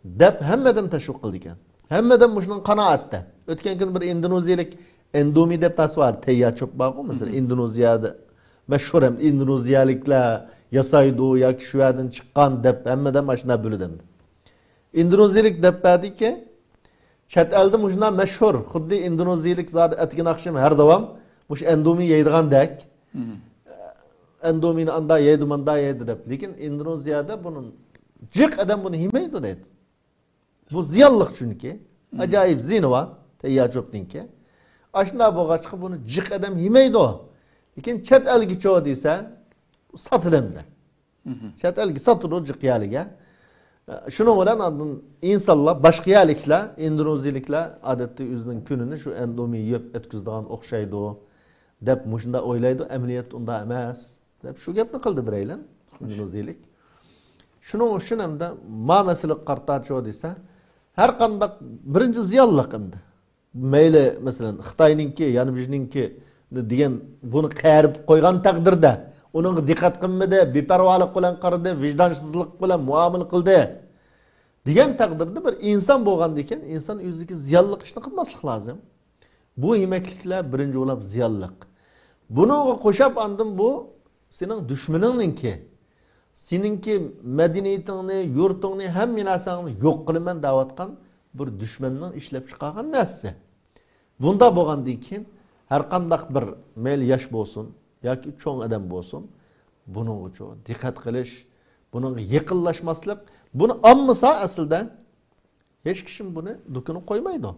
dep hemmeden teşvik kıldıkken. Hemmeden muşunun kanaatte. Ötken gün bir Endoneziyalik endomi dep tas var. Teyya çok bağlı mesela Endonezya'da meşhur hem Endoneziyalikler yasaydı ya ki şu yerden çıkan dep hemmeden başına bölüdemdi. Endoneziyalik dep verdi ki chet elde muşuna meşhur. Xuddi Endoneziyalik zat etkin akşam her devam muş endomi yeydigan dek. Endomini anda yeydi manda yeydi dep. Lekin Endoneziyada bunun cık adam bunu yemeydi dedi. Bu ziyallık çünkü. Acayip zihni var. Teyya çöptünki. Aşında bu kaçkı bunu cık adam yemeydi o. Lekin chet elgi çoğu deyse satır hem de. Chet elgi satır o cık yalige. Şunu olan adın insanlar, başka yerlikler, Endonezyalikler adette yüzünün gününü şu endomi yiyip etkizdiğin okşaydı o. Dep muşunda oylaydı, emniyet onda emez. Dep şu gapni qildi bireylen, Endoneziyalik. Şunun üçün hem de ma mesele qartarçı o dese, her qandaq birinci ziyallık hem de. Meyle mesela Xitayninki, yani bizninki degan bunu qərib qoygan taqdirda onun dikkat qilmadi, beparvolik bilan qaradi, vijdonsizlik bilan muomala qildi degan taqdirda bir inson bo'lgan ekan, inson o'ziga ziyonli ishni qilmaslik lozim. Bu yemekliklar birinchi bo'lib ziyonliq. Buni qo'shib andim bu sening dushmaningki. seninki medeniyetini, yurtini, hem narsangni yok kılımen davatkan bir düşmanın işlep çıkargan narsa. Bunda bolgandan keyin her qandaq bir meyli yaş bolsun yoki çoğun adam bolsun, buning uchun diqqat qilish, buning yaqinlashmaslik, buni olmasa aslida hech kim buni do'kini qo'ymaydi.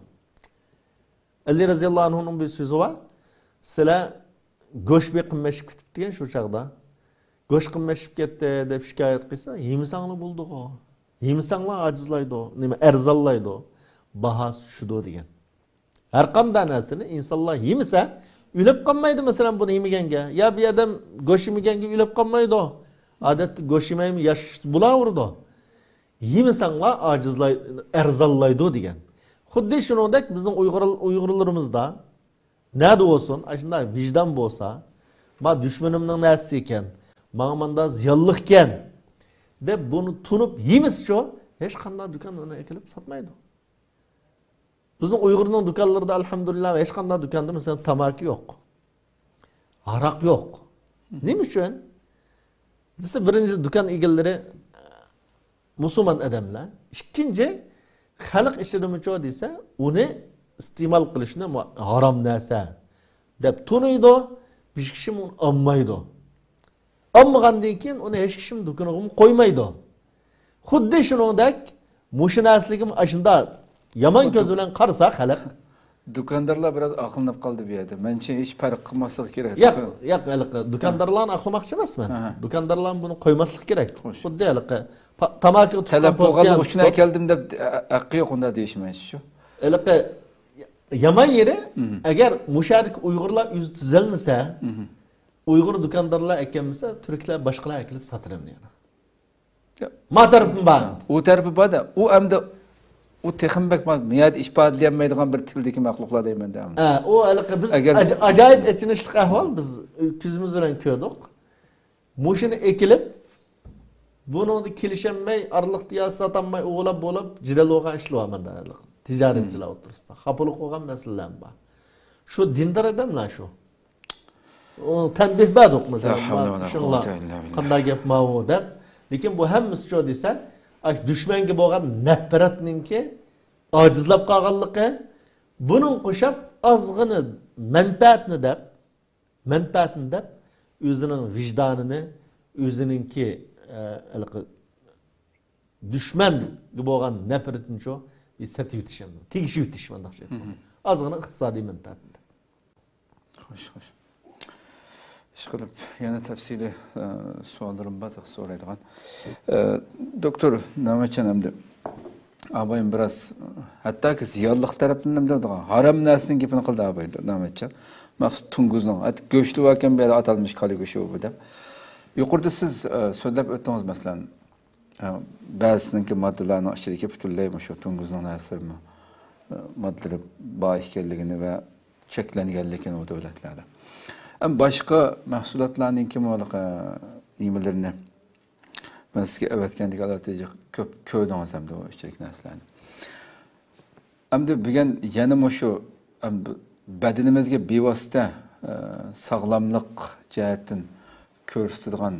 Ali roziyallohu anhuning bir so'zi bor. Sizlar go'sht qimmatib ketibdi degan shu chaqda. Go'sht qimmatib ketdi deb shikoyat qilsa, yemisanglar bo'ldi-ku. Yemisanglar ajizlaydi, nima arzallaydi. Bahos shudo degan. Her qanday narsani insonlar yemasa, ülep qolmaydi masalan buni yemaganga. Ya bir odam go'sht yemaganga ülep qolmaydi. Odatda go'sht yemaymi yash bo'laverdi. Yemasanglar ajizlaydi, arzallaydi degan. Xuddi shuningdek bizning Uyg'urlarimizda nada olsun, shunday vijdon bo'lsa, ma dushmanimning narsasi ekan, menga menda ziyonlik ekan deb buni tunib yemischi, hech qanday do'kon uni ekilib sotmaydi. Bizning Uyg'urning do'konlarida alhamdulillah hech qanday do'konda masalan tamaki yo'q. Aroq yo'q. Nima uchun? Bizda birinchi do'kon egalari musulmon odamlar, ikkinchi xalq ishirimicho desa, uni iste'mol qilishni harom narsa deb tunuydi, hech kim uni olmaydi. Olmagandan keyin uni hech kim do'koniga qo'ymaydi. Xuddi shuningdek, mushinasligim ashunda yaman ko'z bilan qarasa xalq Dükkandırlar biraz akılınıp kaldı bir yerde. Bence hiç fark kılmasak gerek. Yo'q, do'kondarlarni aqlamoqchi emasman. Do'kondarlar buni qo'ymaslik kerak. Xuddi tamaki talab bo'lganligi uchun keldim deb haqqi yo'q unda deyishmaysiz shu. Yaman yeri agar musharik Uyg'urlar yüz tuzalmasa, Uyg'ur do'kondarlar ekanmasa, turklar boshqalar ekilib sotiramdi yana. Ma tarafim bor. U tarafi bor da, u hamda u texmbek miyat ifodalamaydigan bir tildagi maxluqlar deyman da. O biz ajoyib echinishli ahvol biz ko'zimiz bilan ko'rdik. Mushini ekilib buningni kelishamay, arliqtiya sotamay o'g'lab bo'lib, jidal bo'lgan ishlayapmanda. Tijoratchilar o'tirisida. Xapolik bo'lgan masalalar bor. Shu dindor odamlar shu. O tanbih berdik masalan. Qanday gap ma'vo deb. Lekin bu hammasi shu desa, dushmanga bo'lgan nafratninki ojizlab qolganligi, buning qo'shib ozg'ini manfaatni deb o'zining vijdonini, o'zininki dushmanga bo'lgan nafratini shu eslatib o'tishim, tegishib o'tish bunday şey. Ozg'ini iqtisodiy manfaatni. Xo'sh. İşqilib, yana tafsili suallarım var, so'raydigan. Doktor Namacan hamda abayim biraz hattoki ziyonliq tarafdan ham harom narsaning gapini qildi abay Namacan. Maqsud tunguzning, go'shti ekan bu yerda atalmish kali go'shti bu deb. Yuqorida siz so'zlab o'tdingiz masalan, ba'zisiniki moddalarning ichidagi butunlay shu tunguzning narsalari moddalar bor ekanligini va cheklanganligini u davlatlarda. Başka mahsulotlarning kimoliqi nimalarni men sizga aytgandek alatga ko'p ko'rdingiz hamda o ichkilik narsalarni. Hamda bugun yana shu badanimizga bevosita sog'lomlik jihatdan ko'rsatadigan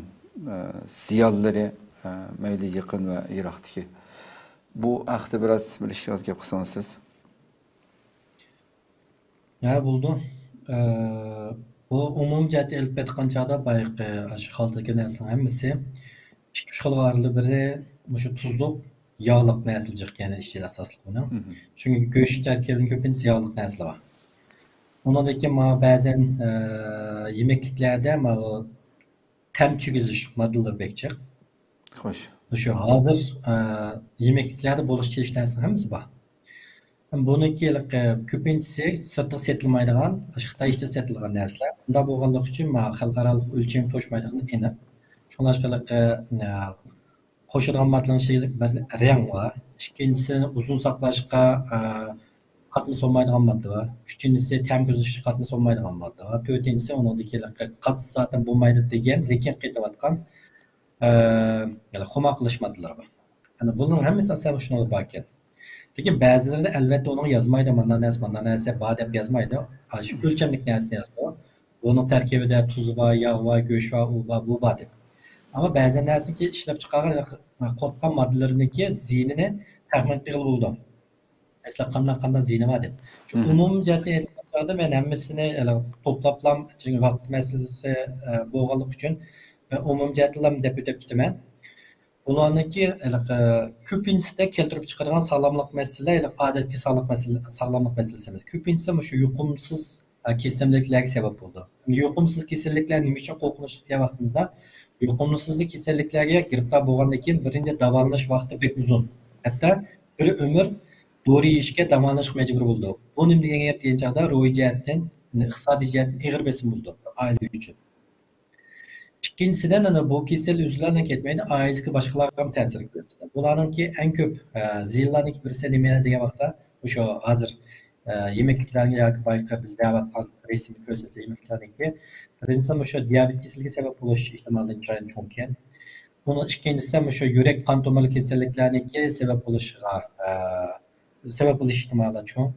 ziyonlari mayli yaqin va yiroqdagi. Bu haqda biroz bilishga gap qilsangiz siz. Ya bo'ldi. Bu umum jihatda elib aytgan chog'da boyagi shu xaltadagi narsaning hammasi ikki uch xil varli biri shu tuzliq, yog'liq narsalar ekan ichida asosli buni. Chunki go'sht tarkibining ko'pincha yog'liq narsalar bor. Undan keyin ba'zan yemekliklarda tam tugizish moddalar bekchiq. Xo'sh. Shu hozir yemekliklarda bo'lish kelish narsaning hammasi bor. Buniki ko'pinchisi sirtda setilmaydigan, Xitoy ichida setilgan narsalar. Bunda bo'lganligi uchun xalqaro o'lcham to'shmaydigan aniq. Shuningdek, qo'shilgan moddalar rang bor. Ikkinchisi uzun saqlashga qatmas olmaydigan modda bor. Uchinchisi tam ko'zishga qatmas olmaydigan modda bor. To'rtinchisi uningdagi qattiq zaten bo'lmaydi degan, lekin qaytayotgan xuma qilish moddalari bor. Ana buning hammasi asosan shunday bor ekan. Lekin ba'zilarida albatta uni yozmaydi, mana narsa bor deb yozmaydi. Shu o'lchamlik narsani yozadi. Uning tarkibida tuz va yog' va go'sht va u va bu bor deb. Ama ba'zi narsaki ishlab chiqargan qotgan moddalarniki ziynini taxmin qilib bo'ldi. Eslab qanday ziyni var deb. Şu umum jihatdan aytganda men hammasini to'plablam çünkü vaqt masalasi bo'lganligi uchun umum jihatdan deb o'tib ketaman. Bularniki ko'pinchasida keltirib chiqargan sog'lomlik masalalari odatda sog'lomlik masalasi emas. Ko'pinchasi shu yuqumsiz kasalliklarga sabab bo'ldi. Yuqumsiz kasalliklar nima uchun qo'rqinchli degan vaqtimizda yuqumsizlik kasalliklarga giribtor bo'lgandan keyin birinchi davolanish vaqti bek uzun. Hatto bir umr dori yeyishga davolanishga majbur bo'ldi. Bu nima degan gap degan chog'da ro'y jihatdan, iqtisodiy jihatdan ig'ir besim bo'ldi oila uchun. İkincisinden bu kişisel üzülerden ketmeydi, ailesi başkalarına ham ta'sir ko'rsatadi. Bularninki eng ko'p zillarniki birisi nima degan vaqtda o'sha hozir yemekliklarga yoki boyqa biz da'vat qilib resmi ko'rsatgan yemeklarniki birinchisi o'sha diabet kasalligi sabab bo'lish ehtimoli cho'ng ekan. Buni ikkinchisi o'sha yurak qon tomir kasalliklarniki sabab bo'lish ehtimoli cho'ng.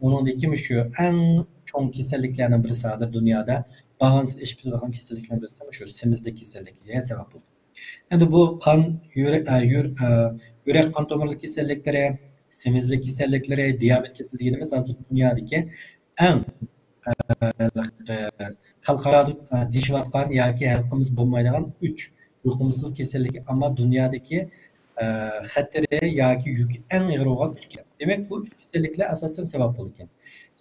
Buningdagi shu eng cho'ng kasalliklarning birisi hozir dunyoda bağımsız eşitliğin kesinlikle birisi şu semizlik kesinlikliğe sebep oldu. Yani bu kan, yürek kan tomarlı kesinliklere, semizlik kesinliklere, diyabet kesinliklerimiz az dünyadaki en halkara diş vatkan ya ki halkımız bulmayacağın 3 yukumsuz kesinlik ama dünyadaki hatırı ya ki yük en ağır olan 3 kesinlik. Demek bu 3 kesinlikler asasen sebep oldu.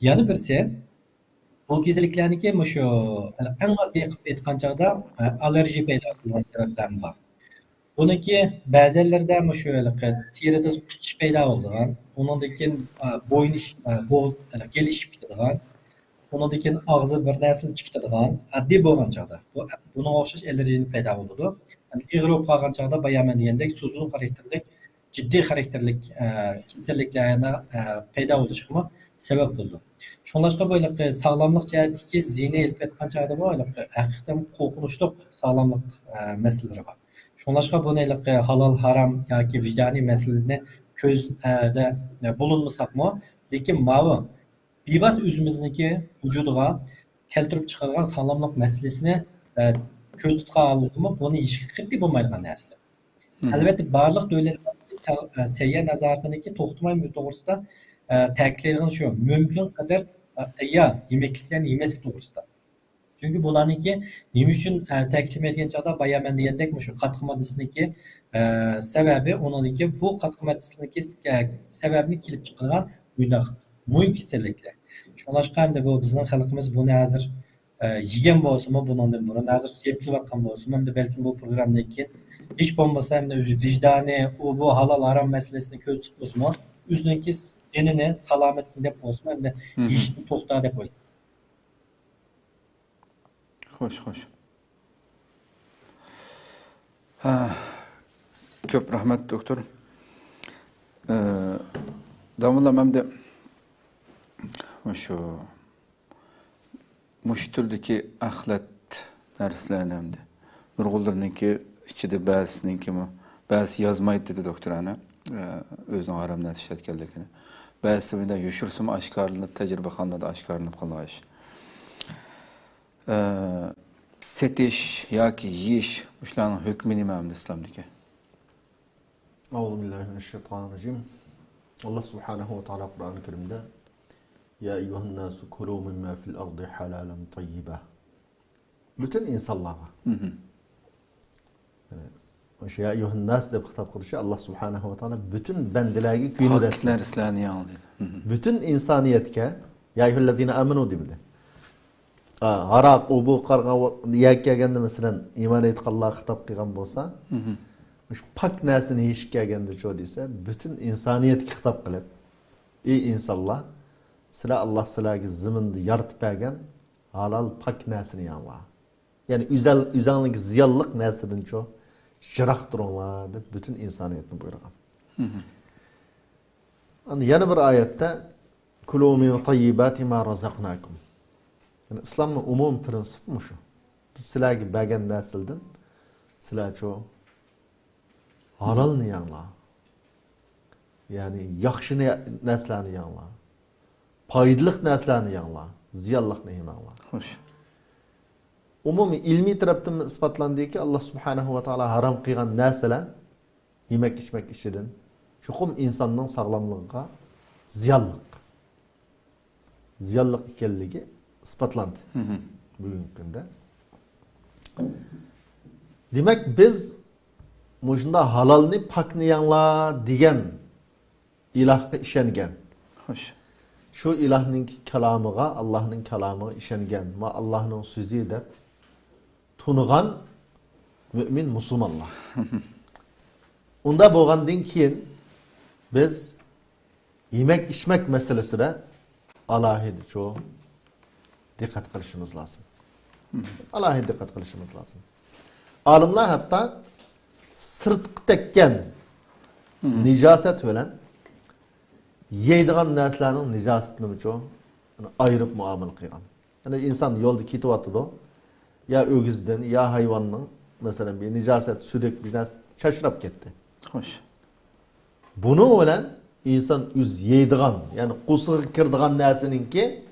Yani birisi bu kasalliklarniki shu eng oddiy qilib aytgan chog'da allergiya paydo qilgan sabablar bor. Buniki ba'zilarida shu terida qichish paydo bo'lgan, undan keyin bo'yin kelishib ketadigan, undan keyin og'zi bir narsa chiqadigan, oddiy bo'lgan chog'da. Buni o'xshash allergiya paydo bo'ladi. Ig'ir bo'lib qolgan chog'da bayaman degandek so'zli xarakterlik, jiddiy xarakterlik kasalliklarni paydo bo'lishiga sebep bo'ldi. Şunlaşqa böyle sağlamlık cəhətdəki ziyni elib etqan çağda bu həqiqətən qorxunçluq sağlamlıq məsələləri var. Şunlaşqa bunu halal, haram yoki vicdani məsələsini közdə bulunmasaqmı, lekin mavi bivas özümüzdəki vücuduğa keltirib çıxargan sağlamlıq məsələsini köz tutqanlığımı bunu heç qıtlı bulmaydigan nəsli. Əlbəttə barlıq dövlətlərin səyyə nəzarətindəki toxtumay doğrusunda ta'kidlaydigan şu mümkün kadar yemekliklerini yemeslik doğrusunda. Çünkü bularniki nima uchun ta'kidlam etgan chog'da bayaman degandek shu qattiq moddasiniki sababi uningki bu qattiq moddasiniki sababini kelib chiqqan buydoq mo'yin kasalliklar. Shunlashqa hamda bu bizning xalqimiz buni hozir yegan bo'lsa-mu bundan burun hozir yeb kelayotgan bo'lsa-mu hamda balkim bu programdan keyin hech bo'lmasa hamda o'zi vijdoni bu halol harom masalasini ko'z tutsa-mu üstündeki denine salametini dep olsun hem de işini toxta dep oydu. Hoş. Köp rahmet doktor. Davamlam hem de şu türdeki ahlat derslerini hem de nurgullarınki içinde bazı yazmaydı dedi doktor ana. Özünün aramdan işletkenlikini. Bazısında yoşursum aşkarlanıp, tecrübehanada da aşkarlanıp kalışı. Setiş, yaki yiyiş, uçlarının hükmü nimamdı İslam'daki. Euzubillahimineşşeytanirracim. Allah subhanahu ve ta'ala Kur'an-ı Kerim'de Ya eyyuhan nasu kulu mimma fil ardı halalen tayyiba. Bütün insanlara. Ya eyyuhan nas deb xitob qilishi Allah subhanahu va taolo bütün bendelerge kuyunu derslerini anlaydı. Bütün insaniyetga ya eyyuhallazina amanu debdi. Haraq bu qargan yakaganda masalan iymon etganlar xitob qilgan bo'lsa, shu pak narsani yeyish kelganda cho desa, bütün insaniyetga xitob qilib, ey insonlar, sizlar Allah sizlarga zaminni yaratib bergan halol pak narsani yanglar. Ya'ni üzerindeki ziyonlik narsadan cho Şiraq durunglar deb bütün insaniyetni buyurgan. Yana bir oyatda kulu min tayyibati ma razaqnakum. Yani İslamning umum prinsipi shu. Biz sizlarga bergan narsadan sizlar cho halolni yanglar. Ya'ni yaxshi narsalarni yanglar. Foydali narsalarni yanglar, ziyonlikni yemanglar. Xo'sh. umumiy ilmiy tarafdan isbotlandiki, Alloh subhanahu va taolo harom qilgan narsalar yemek içmek işirin chuqum insonning sog'lomligiga ziyonli ekanligi isbotlandi bugungi kunda. Demak biz mujunda halalni pakni yanglar degan ilohga ishongan. Xo'sh. Shu ilohning kalomiga, Allohning kalomiga ishongan va Allohning so'zi deb tunigan mümin musulmonlar. Unda bo'lgandan keyin biz yemek içmek meselesine alohida dikkat qilishimiz lazım. Alohida dikkat qilishimiz lazım. Alimlar hatta sırtqı tekken nijaset bilen yeydigan narsalarning nijosetini ayırıp muamele qilgan. Yani insan yolda ketyapti, ya ögüzden ya hayvanning mesela bir nijaset sürekli bir narsa çaşırap ketdi. Xo'sh. Bunu bilen insan üz yeydigan, yani qusiga kirdigan narsaninki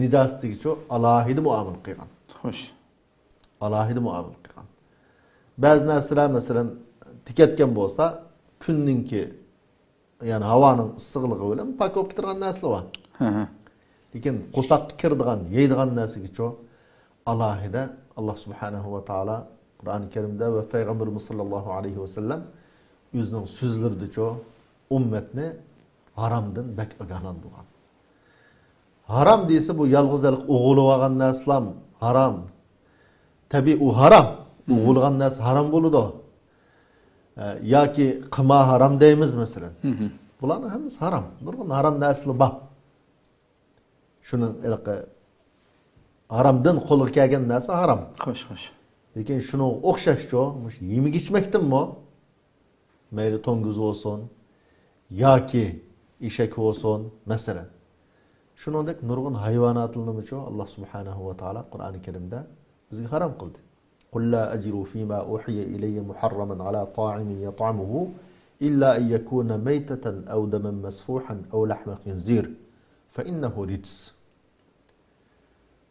nijosatiga alohida muomala qilgan. Xo'sh. Alohida muomala qilgan. Ba'zi narsalar masalan tiketgan bo'lsa, kunninki yani havoning issiqligi bilan pak bo'lib turgan narsalar bor. Lekin qusoqqa kirdigan, yeydigan narsaga alohida Alloh subhanahu va taolo Qur'oni Karimda ve Peygamberimiz sallallahu aleyhi ve sellem yüzünün sözlerinde ummetni haramdan bek agahlandırgan. Haram deyse bu yalgızlık oğulu vagan naslam haram. Tabi o haram. Oğulgan nas haram buludu. Ya ki kıma haram deyimiz mesela. Buların hepsi haram. Nurgun haram naslı bah. Şunun haramdan kolu kelgen nasi haram. Xo'sh. Lekin şunu o'xshashcho, yemek içmektin mi? Meyli tonguz olsun, yoki eshak olsun mesela. Shuningdek nurg'un hayvonotlarni Allah subhanahu va taolo Qur'oni Karimda bizga harom qildi. Qul la ajru fima uhiya ilayya muharraman ala ta'imin yat'amuhu illa an yakuna maytatan aw daman masfuhan aw lahma khinzir fa innahu rijs.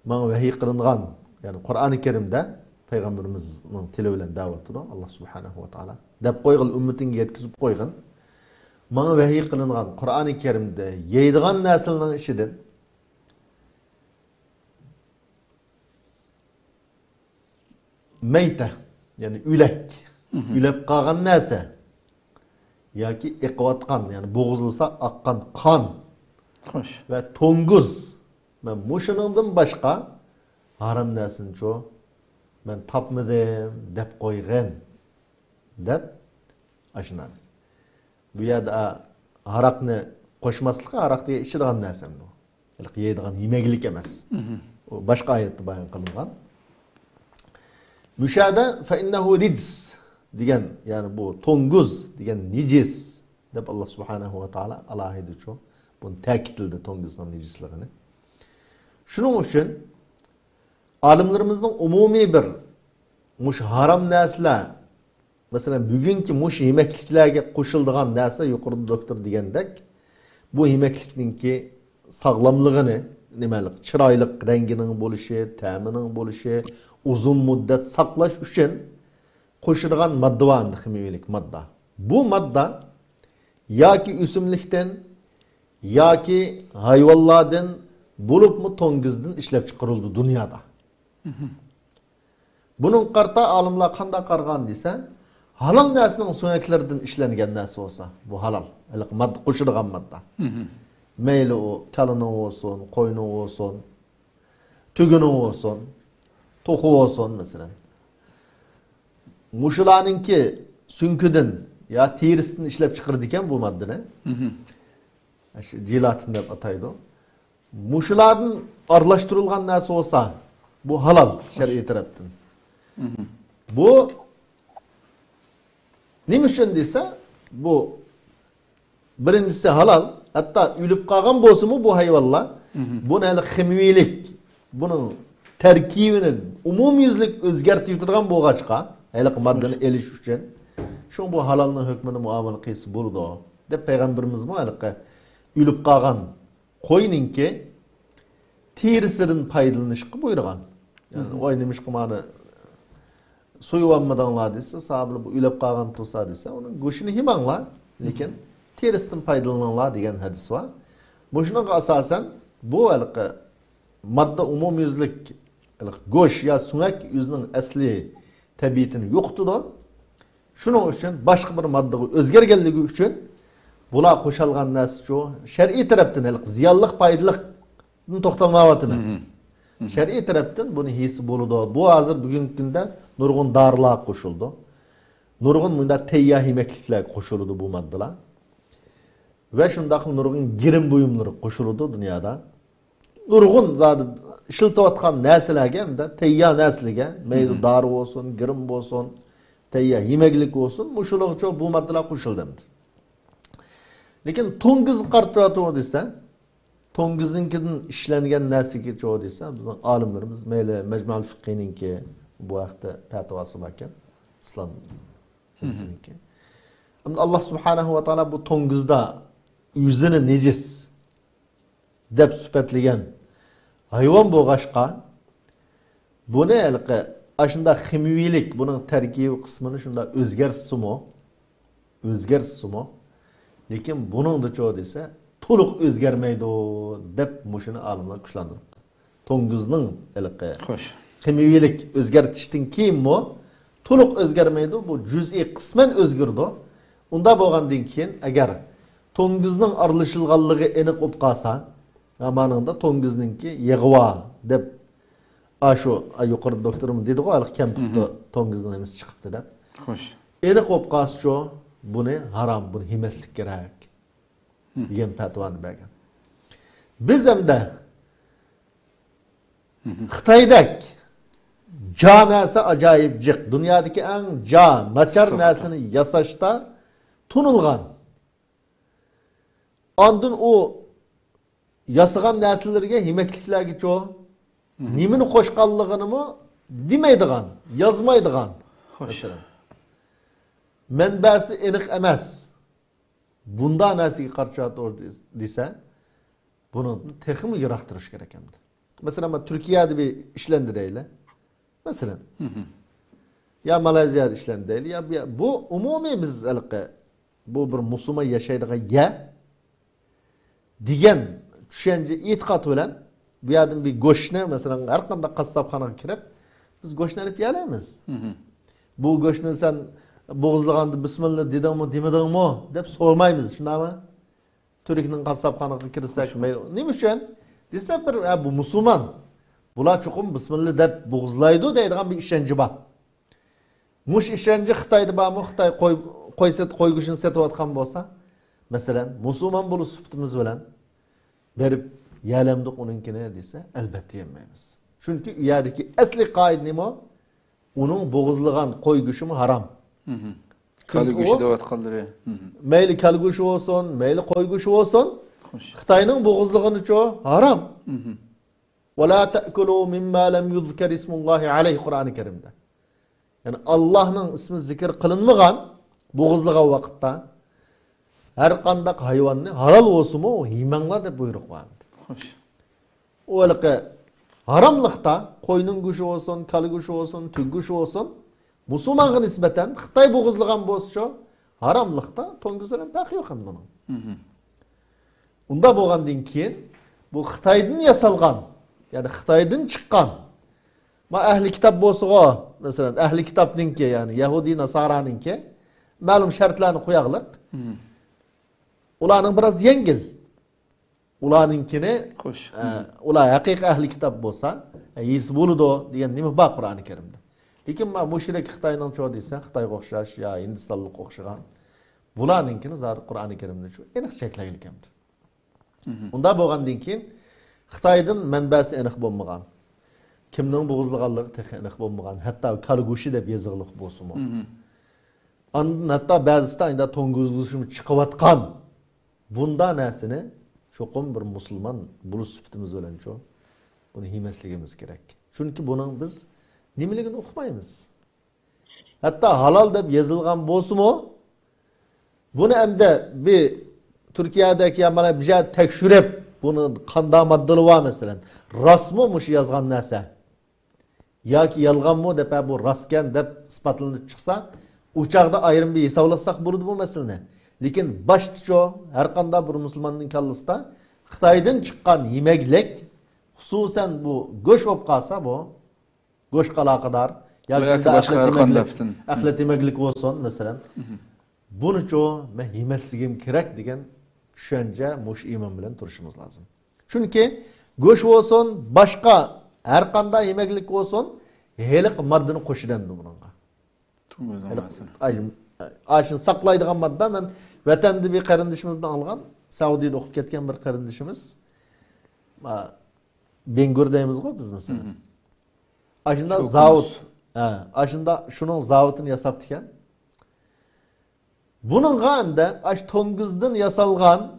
Mana vahiy qilingan, yani Qur'oni Karimda Peygamberimizin tili bilen davatı Allah subhanahu wa ta'ala dep koygan ümmetinge yetkizip koygan mana vahiy qilingan Qur'oni Karimda yeydigan narsalarning ishidan meyte yani ülep qolgan narsa yoki eqiyotgan yani bo'g'izilsa aqqan qon Xo'sh. ve to'nguz men mushuningdan boshqa haram narsani ben tapmadım dep koygan dep aşınan. Bu yerda haraqni qo'shmaslikqa haraq diye ichirgan narsa bu. Yeydigan yemeklik emas. O başqa oyatda bayon qilingan. Müşahada fa innahu rijs degan, yani bu to'nguz degan nijis deb Allah subhanahu va taolo alohida bunu ta'kidladi to'nguzning nijisligini. Shuning uchun alimlerimizin umumiy bir mush haram narsalar, mesela bugünkü mush yemekliklarga qo'shiladigan narsa yuqorida doktor degandek, bu yemeklikninki sog'lomligini, nimalik, chiroyli rangining bo'lishi, ta'mining bo'lishi, uzun muddat saqlash uchun qo'shiladigan modda bor, kimyoviy modda. Bu modda yoki o'simlikdan yoki hayvonlardan bo'libmi to'ngizdan ishlab chiqarildi dunyoda. Bunun qarta alimlar qanday qargan desa, halal narsaning so'naklardan ishlangan narsa olsa, bu halal. Modda qo'shilgan modda. Meyli o kalının olsun, qo'yning olsun, tuginin olsun, to'qi olsun mesela. Mushularninki sunkidan ya terisidan ishlab chiqardi ekan bu moddani. Shu jelatin deb ataydi. Mushulardan aralashtirilgan narsa olsa, bu halal shar'iy tarafdan. Bu nima uchun desa, bu birincisi halal, hatta ülüp qolgan bo'lsa-mu bu hayvonlar, buni hali kimyovilik, bunun tarkibini umumyüzlik o'zgartirib turgan bo'lg'achqa, hali moddani elish uchun shu bu halalning hukmini muomala qilsa bo'ladi deb payg'ambarimiz hali ülüp qolgan qo'yninki terisidan foydalanishga buyurgan. Yani oynamış kumanı soyuvanmadanlar dese, sabırlı bu ülep kalan tutsa dese, onun goşunu himanlar, lekin teristen faydalananlar diyen hadis var. Boşuna asasen bu madde umum yüzlük goş ya sunak yüzünün asli tabiatini yoktu da, şunun için başka bir madde özgergenligi için bula koşalgan nas şu şer'i taraftan ziyallık paydalık toxtalmavatı mı? Şer'i taraftan bunu hisi boludu. Bu hazır bugünkü günde nurgun darlığa koşuldu. Nurgun bunda teyya yemeklikler koşuldu bu maddeler. Ve şundaki nurgun girim buyumları koşuldu dünyada. Nurgun zaten işiltivatkan neslilerge hem de teyya neslige, meyli darı olsun, girim olsun, teyya yemeklik olsun, muşuluk çok bu maddeler koşuldu. Lekin to'ng'iz qartratı desa, to'ng'izninkiden ishlangan narsaga çoğu desa, bizning olimlarimiz mayli Majmuul Fiqhninki bu vaqtda fatvosi bor ekan, islom diniki. Alloh subhanahu va taolo bu to'ng'izda yuzini nejis deb sifatlagan hayvon bo'lg'ashqa, buni ashunda ximiylik, buning tarkibi qismini shunda o'zgartsimi. Lekin bunun da çoğu dese to'liq o'zgarmaydi deb mushuni olimlar kuchlantirdi. To'ng'izning ximiylik o'zgartishdan keyin mu to'liq o'zgarmaydi, bu juz'iy qisman o'zgardi. Unda bo'lgandan keyin agar to'ng'izning aralashilganligi aniq bo'lib qolsa, amanında to'ng'izninki yig'va deb shu yuqori doktorim dedi-ku, kam to'ng'izning nimasi chiqibdi deb. Xo'sh. Aniq bo'lib qolsa shu buni haram, buni yemeslik kerak degan fatvoni bergan. Biz hamda Xitoydak ja narsa ajoyib jiq, dunyodagi eng ja machar narsani yasashda tunilgan. Ondan o yasagan narsalarga yemekliklarga cho nimani qo'shganligini demaydigan, yozmaydigan. Xo'sh. Menbasi aniq emas. Bunda narsaga qarshi desa, buni texmi yiroqtirish kerak endi. Masalan, Turkiyada bir ishlandiraylar. Masalan. Ya Malayziyada ishlandaylar, ya bu umumiy biz bu bir musulmon yashaydigan ya degan tushuncha e'tiqod bilan bu yerdan bir go'shtni, masalan, har qanday qassobxonaga kirib, biz go'shtni olib yemaymiz. Bu go'shtni sen bo'g'izlaganda bismillah dedingmi, demadingmi deb so'ramaymiz, shundaymi? Turkning qassobxonaga kirsak, nima uchun? Desa bir bu musulmon. Bular chuqum bismillah deb bo'g'izlaydi deydigan bir ishonchi bor. Mush ishonchi Xitoyda bormi? Xitoy qo'ygushin setayotgan bo'lsa, masalan, musulmon bo'lib sutimiz bilan berib yalamdiq uninkini desa, albatta yemaymiz. Chunki u yerdagi asli qoida nima? Uning bo'g'izlagan qo'ygushin harom. Kalı go'shti deyotganlar. Mayli kal go'shti olsun, mayli qo'y go'shti olsun, Xitoyning bo'g'izligini cho haram. Wa la ta'kulu mimma lam yuzkar ismullahi alayhi Qur'oni Karimda. Yani Allah'ning ismi zikr qilinmagan bo'g'izlagan vaqtda har qanday hayvonni halol bo'lsa-mu, yemanglar deb buyruq var. Xo'sh. O'liqi haramlıqda qo'yning go'shti olsun, kal go'shti olsun, tug go'shti olsun, musulmonga nisbatan Xitoy bo'g'izlagan bo'lsa, haramlıqda to'ng'izlar farqi yo'q ham buning. Unda bo'lgandan keyin bu Xitoydan yasalgan, ya'ni Xitoydan chiqqan ma ahli kitob bo'lsa-ku, masalan, ahli kitobninki, ya'ni Yahudi Nasoraninki ma'lum shartlarni qo'yaqliq. Ularning biroz yengil. Ularninkini, ular haqiqiy ahli kitob bo'lsa, yez bo'ladi degan nima bor Qur'oni Karimda. Lekin ma mushrik Xitoyning cho desa, Xitoyga o'xshash yo Hindistonlik o'xshagan bularninkini zar Qur'oni Karimda shu aniq cheklagan. Unda bo'lgandan keyin Xitoydan manbasi aniq bo'lmagan, kimning bo'g'izlaganligi aniq bo'lmagan, hatto kalgushi deb yozig'liq bo'lsa-mu. Ondan hatto ba'zida endi to'ng'izgushim chiqayotgan bunda narsani cho'qim bir musulmon bo'lish sifatimiz bilan cho buni yemasligimiz kerak. Chunki buning biz nimaligini o'qimaymiz. Hatto halol deb yozilgan bo'lsa-mu, buni hamda bir Turkiyadagi mana bir joy tekshirib, buni qanday moddalar bor masalan, rasmi mush yozgan narsa. yoki yolg'onmi deb bu rostgan deb isbotlanib chiqsa, uçaqda ayrım bir hesablasak burada bu meseleni. Lekin başlıca her qanday bir musulmonning kallasida Xitoydan chiqqan yemeklik, xususan bu go'sht bo'lib qolsa bu go'shtga aloqador yoki boshqa har qanday axlat yemeklik bo'lsin masalan. Bunicho men yemasligim kerak degan tushuncha mush iymon bilan turishimiz lozim. Chunki go'sht bo'lsin, boshqa har qanday yemeklik bo'lsin, heliq moddani qo'shiladi bunga. Aşın saklaydıgan madde ben vatanda bir qarindishimizdan algan, Saudiyada o'qib ketgan bir qarindishimiz. Bengur deymiz-ku biz mesela. Aşında zavut, aşında şunun zavutunu yasap diken. Bunun ganda aş tonguzdan yasalgan,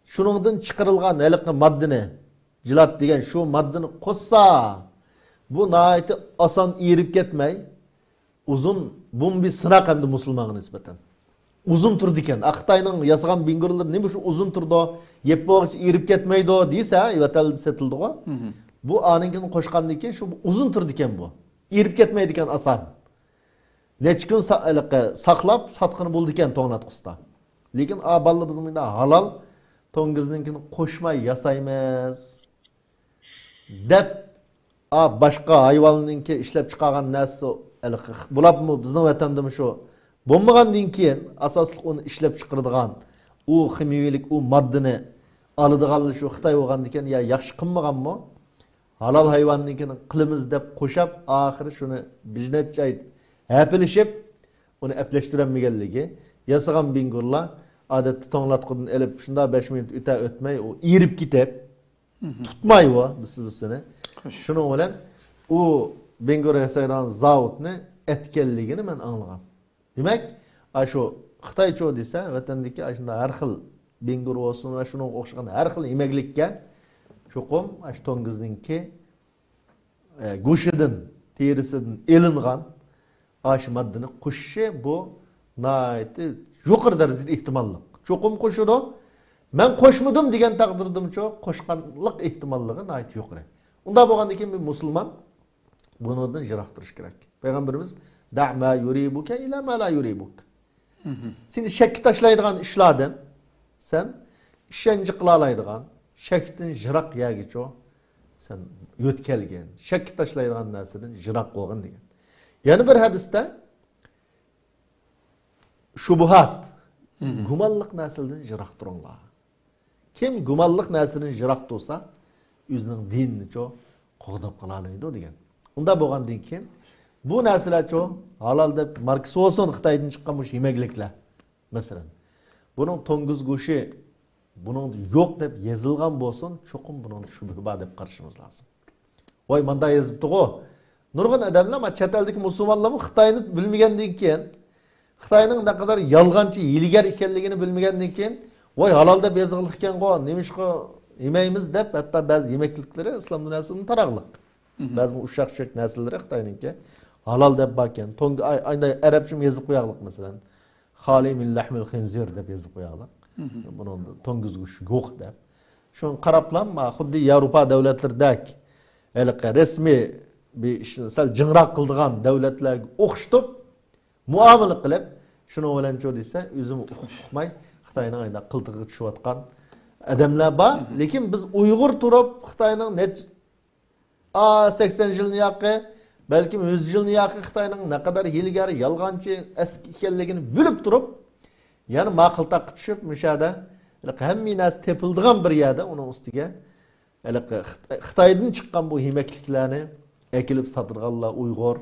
şunundan çıkarılgan eliqni maddini, jilat degan şu maddini qo'shsa, bu nayeti asan erib ketmey. Uzun, bu bir sınak hem de Müslüman'a nispeten. Uzun turdu iken, Xitoyning yasagan bingurlar nima shu uzun turdi, yeb bo'g'ich erib ketmaydi deysa, vatalda setildi go. Bu aninkini qo'shgandan keyin shu uzun turdi iken bu. Erib ketmaydi ekan asan. Necha kun saqlab, sotqini bo'ldi ekan to'nglatqusda. Lekin balli bizning halal to'ngizninkini qo'shmay yasaymiz. Deb boshqa hayvonninki ishlab chiqargan narsa bulapmı bizning vatandami shu bo'lmagandan keyin asosli uni ishlab chiqaradigan u ximiyelik u moddani oladigan shu Xitoy bo'lgandan keyin ya yaxshi qilmaganmi? Halal hayvonninkini qilamiz deb qo'shab, oxiri shuni biznetchay hapilishib, uni aplashtiranmaganligi, yasagan bingurlar odatda to'nglatqidan elib shunda 5 minut o'tmay u erib ketib, tutmay o bisini. Shuning bilan u Bengor yasagan zavutni etkenligini men anlagan. Demek, şu Xitoycha desa, vatandagi ashunda har xil bengor olsun va shunga o'xshagan har xil yemeklikka cho'qim ash to'ngizninki go'shidan, terisidan elingan ash moddani qo'shishi bu nihoyatda yuqori darajada ehtimolli. Cho'qim qo'shidi. Men qo'shmadim degan taqdirdimcha qo'shganlik ehtimolligi nihoyat yuqori. Unda bo'lgandan keyin bir musulmon bundan jiroq turish kerak. Peygamberimiz da'ma yuribuka ila ma la yuribuk. Seni shakki tashlaydigan ishlardan sen ishonchi qila oladigan, shakdan jiroq yagicho sen yo'tkalgan, shakki tashlaydigan narsadan jiroq bo'lgan degan. Yana bir hadisda shubuhat, gumonliq narsadan jiroq turinglar. Kim gumonliq narsadan jiroq tursa, o'zining dinini qo'g'dab qila oladi degan. Unda bo'lgandan keyin bu narsalar halal deb markasi olsin Xitoydan chiqqan bu yemekliklar. Masalan, buning to'ng'iz go'shi buning yo'q deb yozilgan bo'lsin, cho'qim buning shubha deb qarashimiz lozim. Voy, menda yozibdi-ku. Nurg'un odamlar, chet eldagi musulmonlarmi Xitoyni bilmagandan keyin, Xitoyning ne kadar yolg'onchi, hilgar ekanligini bilmagandan keyin, voy halal deb yozilgan ekan-ku, nemishqa yemaymiz deb hatto ba'zi yemekliklari islom dunyosining tarag'liq. Ba'zi ushaq-ushaq naslari Xitoyninki halal deb bakkan. Ayda Arabcha yozib qo'yaqliq masalan. Xali min lahmil khinzir deb yozib qo'yaqliq. Bunun to'ng'iz go'shti yo'q deb. Shuni qarablam, xuddi Yevropa davlatlaridagi resmi bir sal jingroq qildigan davlatlarga o'xshatib muomala qilib, shuni bilan desa, o'zim uqmay Xitoyning ayda qiltig'iga tushayotgan odamlar bor. Lekin biz Uyg'ur turib Xitoyning 80 yılını yakı, belki 100 yılını yakı Xitoyning ne kadar hilgar, yalğancı, eski ekanligini bilib turib, yani maqıltaq tushib, müşahada, hamma narsa tepildigan bir yerda uning ustiga, Xitoydan chiqqan bu yemekliklarni ekilib satırganlar Uyg'ur,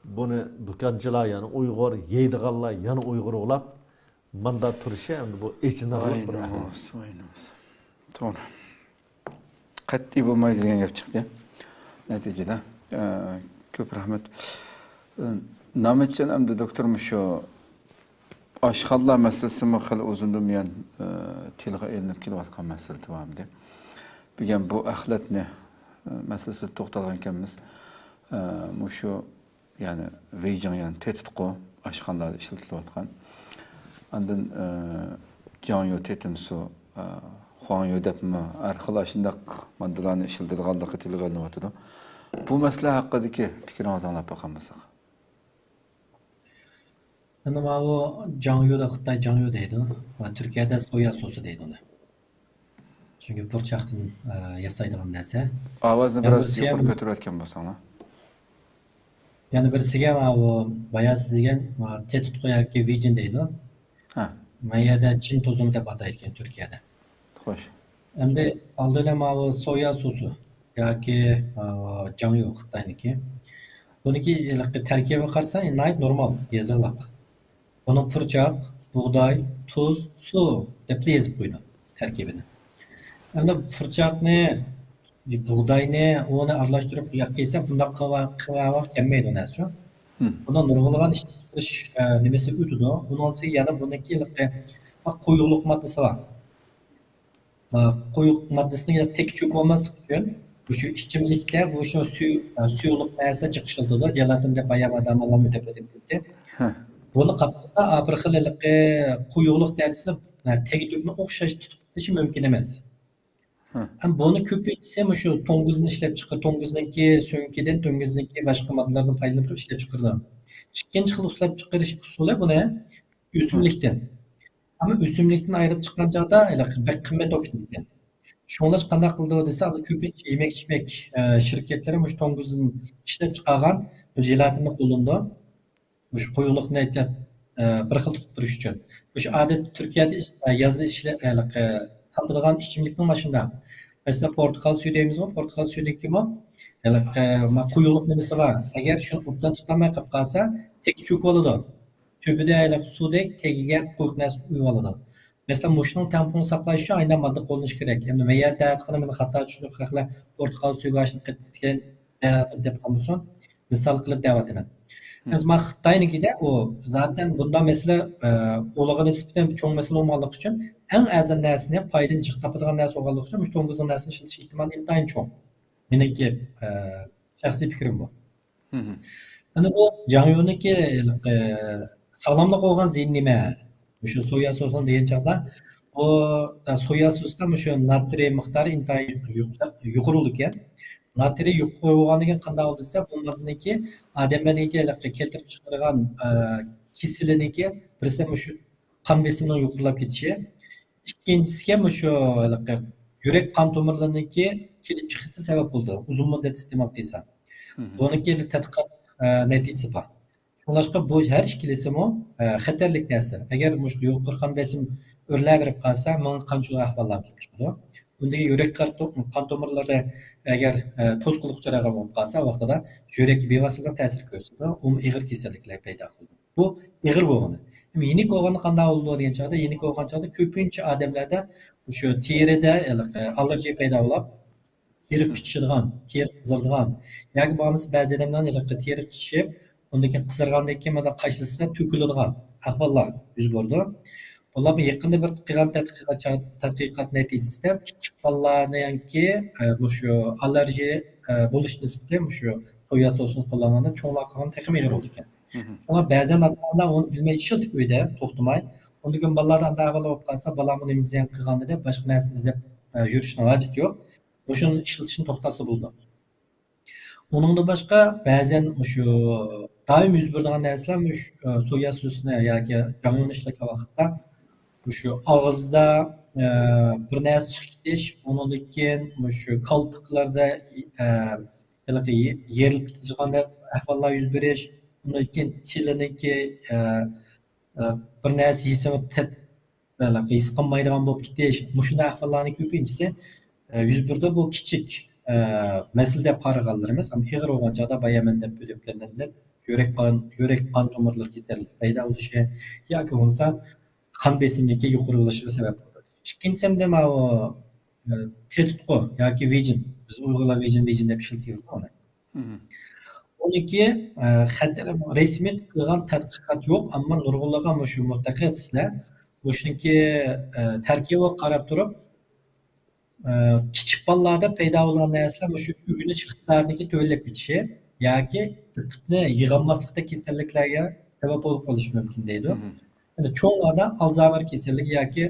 buni do'konchilar yani Uyg'ur, yeydiganlar yana Uyg'ur bo'lib, manda turishi endi bu echinarli bir ahvol. To'g'ri. Qat'iy bo'lmaydi degan gap chiqdi. Neticede köp rahmet. Nametçen hem de doktorum şu aşkallar meselesi mi xil uzundumayan tilga elinip kilovatkan mesele devamdı. Bugün bu ahlet ne meselesi to'xtalgan ekanmiz. Bu şu yani veycan yani tehditqo aşkallarda işletilayotgan. Andın canyo tetimsu Xuan yödepmi, arkadaşındak maddelarını işildirganlıqı tilgalını otudu. Bu mesele hakkındaki fikrinizi anlap bakamazsak. Yani o Cangyo'da Xitay Cangyo deydi. Türkiye'de soya sosu deydi onu. Çünkü burçaktan yasaydigan narsa. Avazını Yani biraz bu yukarı siyam- götürüyorken bolsaňlar. Yani birisiga o bayağı sizgen tehdit koyarki vision deydi. Ha, Mayada Çin tozumu dep ataydigan Türkiye'de. hoş. Endi aldılar o soya sosu yoki Cangyo Xitoyniki. Buniki tarkibi qarasa normal, yeziliq. Bunun purchaq, buğday, tuz, su deb yezib qo'ydi tarkibini. Endi purchaqni, buğdayni, onu aralashtirib yoqqa bundaq qilib kelmaydi narsa. Bundan nurg'ulg'an ishlash nimasi o'tidi. Bundan so'ng yana buniki quyuqlik moddasi bor. Quyuq moddasini tek cho'kib olmaslik uchun shu ichimlikda bu shu suyuqlik narsa chiqishildi. Jelatin deb bayağı odamlar mutasaddi. Ha, Bunu qapsa bir xilliqi quyuqlik darajasi tegdukni o'xshash tutib turishi mumkin emas. ha. Ham buni ko'pincha shu to'nguzni ishlab chiqib, to'nguzniki so'nkidan to'nguzniki boshqa moddalarni foydalanib ishlab chiqardi. Ikkinchi xil ishlab chiqarish usuli buni o'simlikdan. Ama o'simlikdan ayirib chiqqan chog'da bir qimmat o'ktilgan. Şunlaş qanday qildi desa, ko'pincha yemek-ichmek şirketlari shu to'nguzni ishlab chiqargan jelatinni qo'llandi. Şu quyuqlikni aytlab bir xil tutib turish uchun. Shu odat Turkiyada yozda sotilgan ichimlikning mashina. Masalan, portugal suvi deymiz, portugal suvidagi quyuqlik nimasi bor. Agar shuni obdan tutolmay qolib qolsa, tek cho'kib oladi. Tübüde sudek tegiga quyuq narsa uyib oladi. Mesela muşning tampon saqlash uchun aynan modda qo'llanish kerak. Endi mayat qilib meni xato tushunib qaqlar portugal suviga ashib ketgan deb qolmasin. Misol qilib da'vataman. Men Xitoynikida o zaten bundan mesela o'lig'i nisbatan cho'ng masala bo'lganligi uchun eng azam narsani foydani chiqib topadigan narsa bo'lganligi uchun mush to'ng'izning narsani ishlatish ehtimoli intayin cho'ng. Meniki shaxsiy fikrim bu. Ana bu Jangyoniki sağlamlık olgan zihin nima? Şu soya sosunu degan chaqda o soya sosida şu natriy miqdori intayin yuqori ekan. Natriy yuqori bo'lganidan qanday bo'ldi desa, bunlarniki odamlarga keltirib chiqargan kisiliniki birisi shu qon besimining yuqorilab ketishi, ikkinchisiga shu yurak qon tomirlariniki kelib chiqishi sabab bo'ldi. Uzun muddat iste'mol qilsa. Buniki tadqiqot natijasi bor. Şunlaşqa bu her ikilisimi xatarlik narsa. Agar yuqori qon besim o'rlaverib qolsa, men qancha ahvollar kelib chiqadi. Undagi yurak qon tomirlari agar to'sqinlik uchragan bo'lib qolsa, vaqtida yurakka bevosita ta'sir ko'rsatadi. U ig'ir kasalliklar paydo qiladi. Bu ig'ir bo'lgani. Yenik bo'lgani qanday bo'ladi degan chog'da, yenik bo'lgan chog'da ko'pincha odamlarda shu terida allergiya paydo bo'lib, teri qichishadigan, teri qiziladigan, yoki bo'lmasa ba'zi odamlar teri qishib ondaki qizargandaki keyin mana qashlasa to'kiladigan ahvollar yuz berdi. Bular yaqinda bir qilgan tadqiqot natijasida kichik bolalarningki shu allergiya bo'lish nisbati shu soya sosini qo'llanganda cho'nglar qilgan texim ig'ir bo'ldi ekan. Ona ba'zan odamlar onu bilmay ishlatib uyda to'xtamay, undan bolalardan davval bo'lib qolsa, bolam uni izlagan qilganda deb boshqa narsa izlab yurishni hojati yo'q. O'shani ishlatishni to'xtasa bo'ldi. Onundan başqa bəzən şu daim yüz berdigan narsalar soya sosini yoki jamon ishlagan vaqtda şu og'izda bir narsa chiqib ketish, undan keyin shu qalpoqlarda yerilib ketishganda ahvollar yuz berish, undan keyin tiliniki bir narsa yesam his qilmaydigan bo'lib ketish, shunday ahvollarning ko'pinchisi yuz berdi. Bu kichik mesele deb qaraganlarimiz, ama ig'ir bo'lgan chog'da bayaman deb o'tgandan yurak qon tomirlari kasallik paydo bo'lishi yoki bo'lmasa qon besimligi yuqori bo'lishiga sabab bo'ladi. Ikkinchisi ham o tetutqu yoki vision, biz uyg'urlar vision deb ishlatamiz uni. Uniki resmiy qilgan tadqiqot yo'q, ammo nurg'unlagan shu mutaxassislar o'shniki tarkibiga qarab turib kichik bolalarda paydo bo'lgan narsalar shu o'g'inish iqtidoriniki to'lab ketishi yoki diqqatni yig'olmaslikda kasalliklarga sabab bo'lib qolishi mumkin deydi. Endi cho'nglarda Alzheimer kasalligi yoki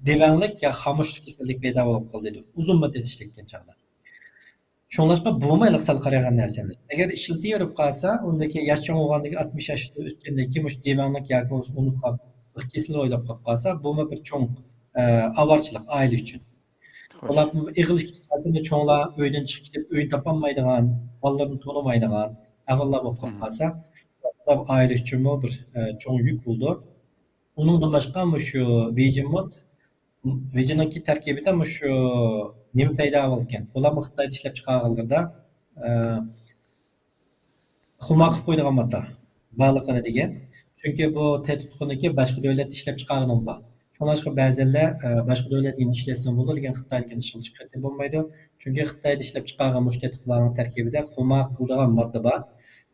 devanglik yoki xomushlik kasallik paydo bo'lib qoldi deydi. Uzun muddat ishlatgan chog'da. Şoňlaşqa bumaylyk sal garagan näse emas. Eger işiltiýerip galsa, ondaki ýaşçan bolgandaki 60 ýaşy ötkendeki muş dewaňlyk ýaky unutmak kesin oýlap galsa, buma bir çoň awarçylyk aýly üçin. Hoş. Olar egilik aslında çoğlar öýden çykyp gidip öýün tapanmaýdygan, ballary tolamaydygan, agyllar bolup galsa, aýly üçin bu bir çoň ýük boldy. Onundan başga şu Vision'nki terkibinde şu nemi peýda bolken. Olar Xitayda işlep çykargylyrda humak koyduğum madde bağlıkını diyen. Çünkü bu tetutkunaki başka devlet işlep çıkargının var. Şoňlaşqa bäzeler başka devletden işlesin bolur digen Xitaydan işlep çıkartdy bolmaýdy. Çünkü Xitayda işlep çıkargan muş tetuklaryň terkibinde humak kıldygan madde bar.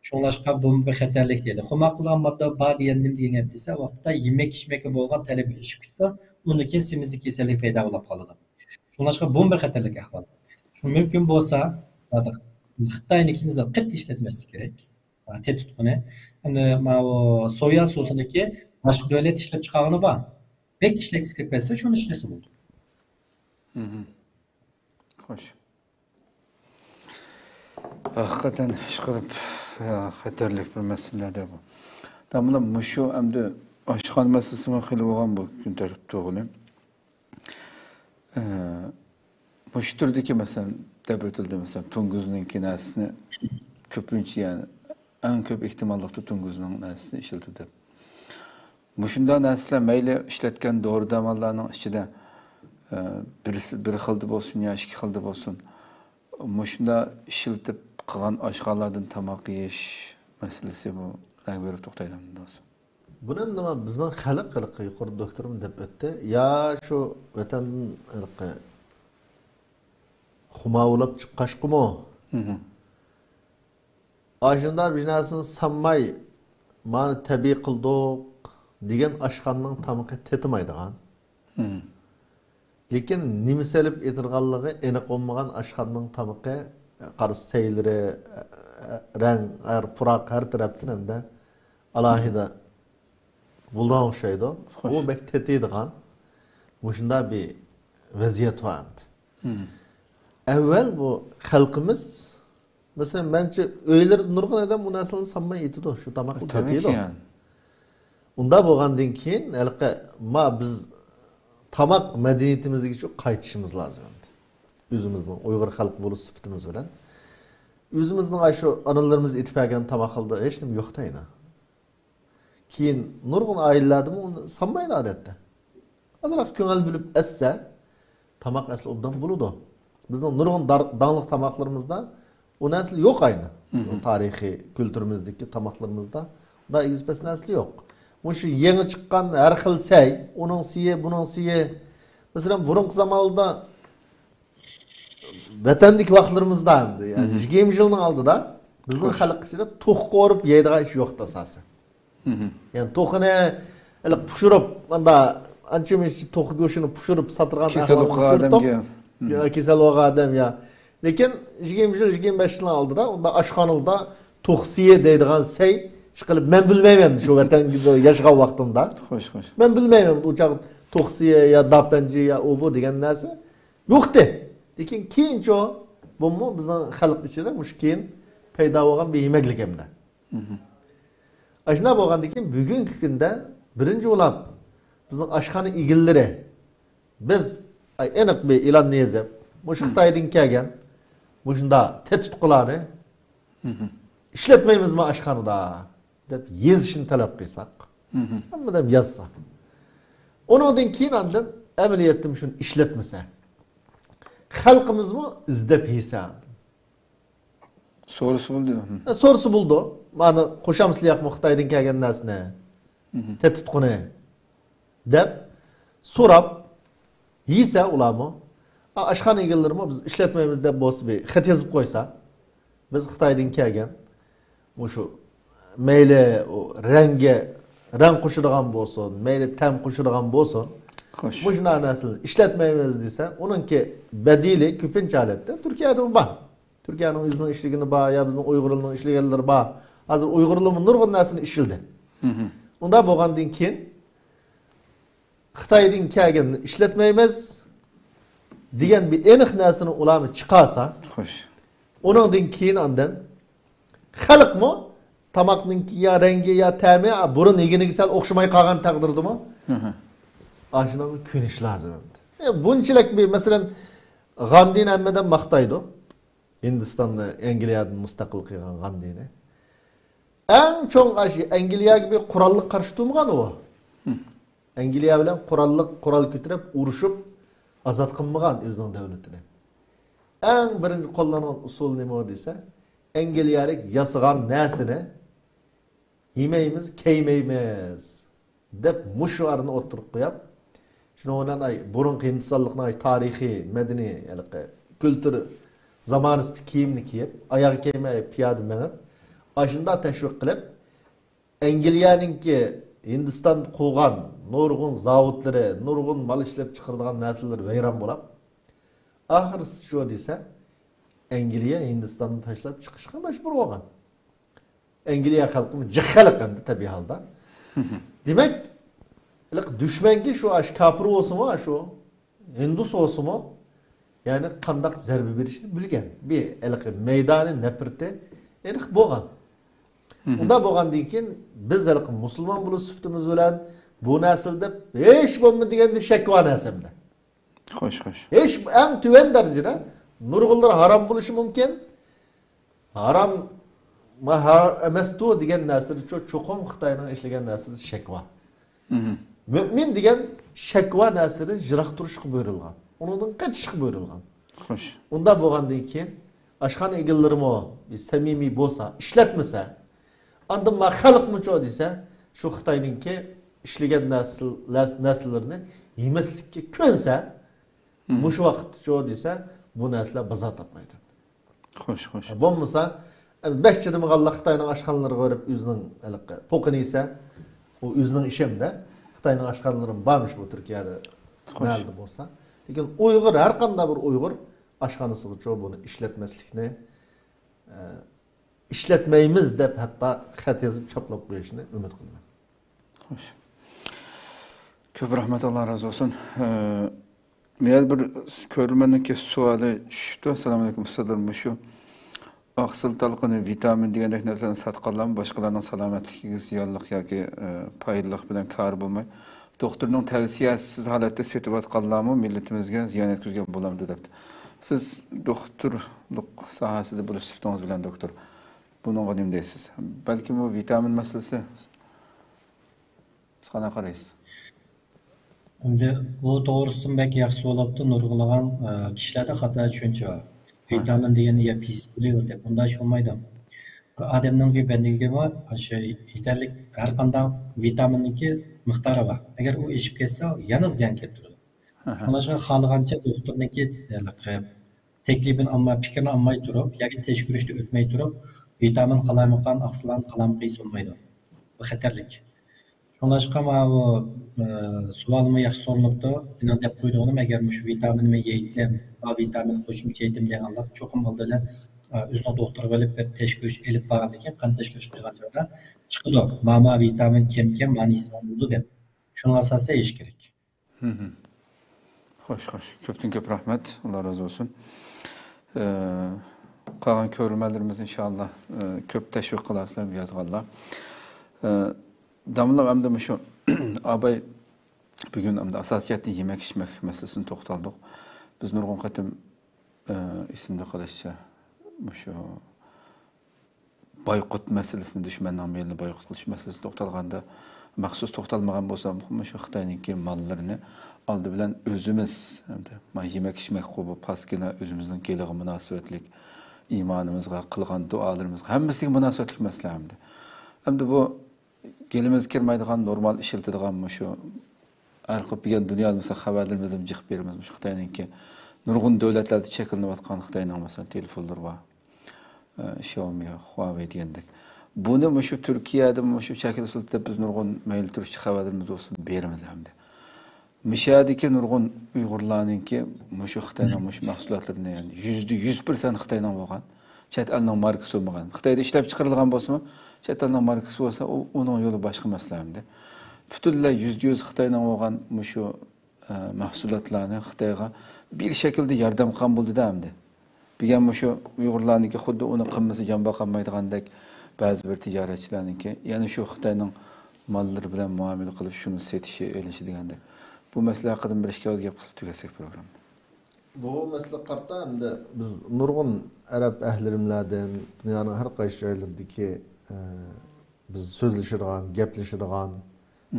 Şoňlaşqa bu bir xeterlik dedi. Humak kıldygan madde bar diýen nim diýen dese wagtda yemek içmeke bolgan talep işip gitdi. Onunki semizlik kesellik peýda bolup galdy. Şoňlaşqa bu bir xeterlik ahwal. Şu mümkin bolsa zaten Xitay'nikini zaten qat işletmesi gerek. Tetutkunu. Hem ma o soya sosundaki başka devlet işlep çıkargany bar. Pek işlek ketmese şunu işlesi boldu. Hoş. Hakikaten iş kılıp xeterlik bir meselelerde bu. Tamam muşu emdi aşkan meselesi mi xili bolan bu gün terip toğulu. Muş türdeki mesela debetildi mesela Tunguz'un kinasını köpünç yani en köp ihtimallıkta Tunguz'un nesini işildi. Muşunda nesle meyle işletken doğru damallarının içinde bir xildi bolsun ya iki xildi bolsun. Muşunda işiltip qılan aşqalardan tamaq yeyiş meselesi bu. Näge berip toqtaydan dostum. Bunun nima bizning xalq ırqı yuqori doktorum deb o'tdi. Ya şu vatan ırqı xumavlab chiqqashqimi? Aşında bir narsaning sanmay, mani tabiiy qildik degan aşqanning tamaqi tetimaydigan. Lekin nimiselip etirganligi aniq olmagan aşqanning tamaqi qarşı seyliri, rang, purak her tarafdan hem de alahida buldan oxşaydı. O bek tetiydigan. Muşunda bir vaziyet vardı. Evvel bu halkımız mesela bence öyler nurgun adam bu narsani sanmay etdi şu tamaklı tetiydi. Tabii ki yani. Unda bolgandan keyin ma biz tamak medeniyetimizga şu qaytishimiz lazım. Özümüzün Uygur halk bolup süpütümüz bilen. Özümüzün şu analarımız etip bergen tamak kıldı hiç nim yok dayna. Keyin nurgun aýylladymy onu sanmaýyn adetde. Azarak köňel bilip esse tamak asly ondan buludy. Bizning nurgun daňlyk tamaklarymyzda o näsli yok aýna. Tarihi kültürimizdeki tamaklarımızda da egzipes näsli yok. Muşu yeni çıkan her xil sey, onun siye, bunun siye. Mesela burunqy zamanlarda vatandik vaqtlarımızda yani 20 yılın aldıda bizning xalq içinde toq qorup yeydigan iş yok da asasy. Yani toqını ele puşurup anda ançemiş toq goşunu puşurup satırgan kesel adam ya kesel adam ya. Lekin 20 yıl 25 yıl aldıda onda aşxanada toqsiye deydigan sey çıkılıp ben bilmeymem şu vatan yaşagan vaqtımda. Hoş. Ben bilmeymem uçak toqsiye ya dapenci ya o bu degan narsa yoktu. Lekin keyinçe bu mu bizning xalq içinde muş keyin payda bolgan bir yemeklik hemde. Aşna bolgandan keyin bugungi kunda birinci olap bizning aşxana egilleri biz aniq bir e'lon yazıp muş Xitoydan kelgan mushunda tetutqulary işletmeymizmi aşxanada deb yezishni talab qilsak. Hamma deb yazsa. Ondan keyin andan amaliyotda shuni ishlatmasa xalqimizmi izdep yesa. Sorusu buldu. Sorusu buldu. Mana qo'shamsizlik Xitoydan kelgan narsani tetutquni deb so'rab yesa ularmi aşxana egallarimi biz ishlatmaymiz deb bo'lsa bir xat yozib qo'ysa biz Xitoydan kelgan şu meyli rang qo'shadigan bo'lsin, meyli tam qo'shadigan bo'lsin. Xo'sh. Bu shunday narsani ishlatmaymiz desa, uningki badili ko'pincha holatda Turkiyada bor. Turkiyaning o'zining ishligini bor, ya bizning Uyg'urlarning ishlaganlari bor. Hozir Uyg'urlarning nurg'un narsani ishildi. Unda bo'lgandan keyin Xitoydan kelgan ishlatmaymiz degan bir aniq narsani ularni chiqarsa, Xo'sh. Onundan keyin andan xalq mı? Tamaknınki ya rengi ya temi burun egini sal okşamay kalgan takdirdi mı? Aşının küniş lazım. Bunçilek bir mesela Gandhi'nin emmeden maktaydı. Hindistan'da Angliyadan müstakil kıygan Gandhi'ni. En çok aşı Angliya gibi kurallık karşı durmagan o. Angliya bilen kural kütürüp uruşup azat kılmagan özünün devletine. En birinci kollanan usul neme o dese Angliyalik yasıgan nesine yemeyimiz keymeyimiz dep muşuarını oturup koyup şunu olan ay burun Hindistanlıkna ay tarihi, medeni yani kültürü zamanısı kiyimini kiyip ayak keymeye piyade menip aşında teşvik kılıp Angliyaninki Hindistan koğan nurgun zavutları, nurgun mal işlep çıkardıgan nesilleri veyran bulap ahırısı şu dese Angliya Hindistan'ı taşlap çıkışka mecbur olgan. Angliya halkı cıkkalık hem de tabi halda. Demek düşmenki şu aş kapır olsun mu şu Hindus olsun mu yani kandak zerbi bir işini bilgen. Bir meydanı nepirte elik boğan. Unda boğan deyken biz Müslüman bulu süptümüz bilen bu nesilde hiç bomba degende şekva nesimde. Hoş. Hiç en tüven derecede nurgullar haram buluşu mümkün. Haram emestu degen nesil çokum Xitayning işlegen nesil şekva. Mümin degen şekva nesili jirak turuşu buyurulgan. Onun kaçışık buyurulgan. Hoş. Unda boğandan keyin aşkan egillerim o bir samimi bolsa, işletmese, andan ma xalq mı ço dese, şu Xitayninki işlegen nesillerini yemeslikke könse, muş vaqt ço dese, bu nesile baza tapmaydı. Hoş. Bolmasa, 5 yılım Allah Xitayning aşkanları görüp özünün pokunu ise, o özünün işemde Xitayning aşkanların varmış bu Türkiye'de nerede bolsa. Lekin Uygur her kanda bir Uygur aşkanısı çoğu bunu işletmeslikni işletmeyimiz dep hatta xat yazıp çaplap koyuşunu ümit kıldım. Hoş. Köp rahmet Allah razı olsun. Meyel bir körülmeninki suali düşüptü. Assalamu alaikum ustalarım şu. Aksıl talqını vitamin degendek nereden satqanlar başkalarının salametliği ziyarlıq yoki payırlıq bilen kar bulmay. Doktorun tavsiyesiz halatda setib atqanlarmı milletimizge ziyan etkizgen bolamdı depti. Siz doktorluk sahasida buluş süptünüz bilen doktor. Bunun qadim deysiz. Belki bu vitamin meselesi sana qaraysiz. Şimdi bu doğrusu belki yaxşı olaptı nurgulagan kişilerde hata düşünce var. Vitamin degeni ya pis biliyor dep bunda iş olmaydı. Adamның bendigi var, yeterlik her qanday vitaminninki miqdori var. Agar u eshib ketsa, yana ziyon keltiradi. Shunga xohlagancha doktorniki teklifini amma fikrini almay turib, yoki tekshirishni o'tmay turib, vitamin qalamqan, aqslan qalam qiyis olmaydi. Bu xatarlik. Shunga bu savolimi yaxshi so'ralibdi. Buni deb qo'ydim, agar shu vitaminni yeydim, A vitamin qo'shimcha yedim deganlar cho'qim bo'ldilar. Özünə doktor bilib bir teşkürüş elib bağladı ki, qan teşkürüş qilgan joyda chiqdi. Mama vitamin kim manisi bo'ldi deb. Şunun asası iş gerek. Xo'sh. Köptün köp rahmet. Allah razı olsun. Qolgan ko'rmalarimiz inşallah köp teşvik qilasizlar yozganlar. Damlab hamda shu abay bugun hamda asosiyatni yemek içmek meselesini to'xtaldik. Biz nurg'un qatim ismini qilishcha şu boykot meselesini düşmandan belli boykot qilish meselesi to'xtalganda maxsus to'xtalmagan bo'lsam shu Xitoyninki mollarini oldi bilan o'zimiz yemek içmek qo'yib paskina o'zimizning kelig'i munosabatlik iymonimizga qilgan duolarimizga hammasiga munosabatlik masala hamda bu kelimiz kirmaydigan normal ishiltadigan shu arqib kelgan dunyomizga xabarlarimizni jiqib beramiz shu Xitoyninki nurg'un davlatlarda chekilinayotgan Xitoyning masalan telefonlar var. Xiaomi, Huawei degandek. Buni shu Turkiyada shu shakl usulda biz nurg'un mayli turishchi xabarlarimiz olsun beramiz hamda. Mishadiki nurg'un Uyg'urlarninki shu Xitoyning shu mahsulotlarini yani %100% Xitoyning bo'lgan. Chet elning markasi bo'lmagan. Xitoyda ishlab chiqarilgan bo'lsa-mu, chet elning markasi bo'lsa, uning yo'li boshqa masala hamda. Butunlay %100 Xitoyning bo'lgan shu mahsulotlarni Xitoyga bir şekilde yardım qilgan bo'ldi hamda. Bilgan şu Uyg'urlarniki xuddi uni qilmasiga boqolmaydigandek ba'zi bir tijoratchilarniki, ya'ni shu Xitoyning mollari bilan muomala qilib shuni setishi, elishi degandek. Bu masala haqida bir ikki oz gap qilib tugatsak programni. Bu masala qarta hamda biz nurg'un arab ahlirimlardan dunyoning har qaysi joylaridagi biz so'zlashadigan, gaplashadigan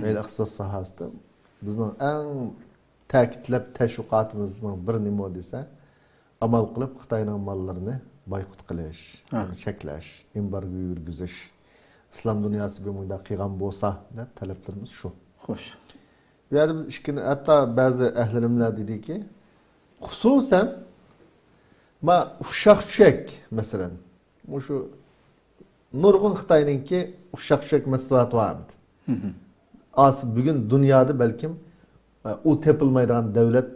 mayli ixtisos sohasida bizning eng ta'kidlab tashviqotimizning bir nima desa, amal qilib Xitoyning mollarini boykot qilish, cheklash, embargo yurgizish, islom dunyosi bunda qilgan bo'lsa deb talablarimiz shu. Xo'sh. Bu yerda biz ishkini hatto ba'zi ahlirimlar dediki, xususan ma ushaq-tushak masalan, shu nurg'un Xitoyninki ushaq-tushak mahsuloti var. As bugün dünyada belki o tepilmaydigan devlet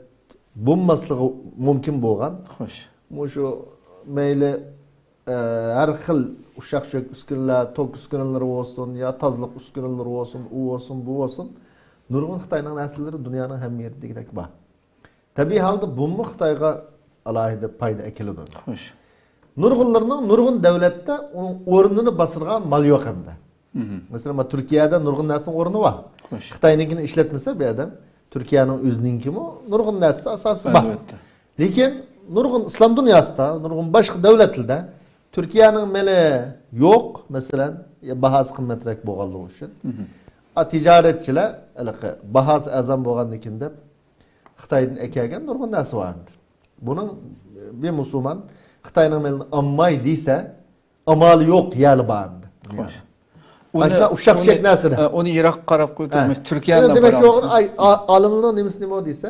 bo'lmasligi mumkin bo'lgan. Xo'sh. Shu mayli har xil ushaq-tushak uskunalar, tok uskunalari bo'lsin, yo tozliq uskunalari bo'lsin, u bo'lsin, bu bo'lsin. Nurg'un Xitoyning naslari dunyoning hamma yeridagidek bor. Tabiiy holda bu Xitoyga alohida foyda keladi. Xo'sh. Nurg'un davlatda uning o'rnini bosirgan mal yo'q hamda. Mesela Türkiye'de nurg'un narsaning o'rni bor. Xitoynikini ishlatmasa bu adam Türkiye'nin o'zininkimi nurg'un narsa asosi bor. Lekin nurg'un islom dunyosida, nurg'un boshqa davlatlarda Türkiye'nin mele yo'q, masalan, bahosi qimmatroq bo'lganligi uchun. Tijoratchilar bahosi azam bo'lganligidan deb Xitoydan ekelgan nurg'un narsa bor. Buning bir musulmon Xitoyning melini olmay desa, amali yo'q yali bor. Xo'sh. Başka ushaq-tushak narsani. Uni yiroq qarab qo'ytirmish Turkiyadan. Demak, shu olimlarning nimasi nima desa,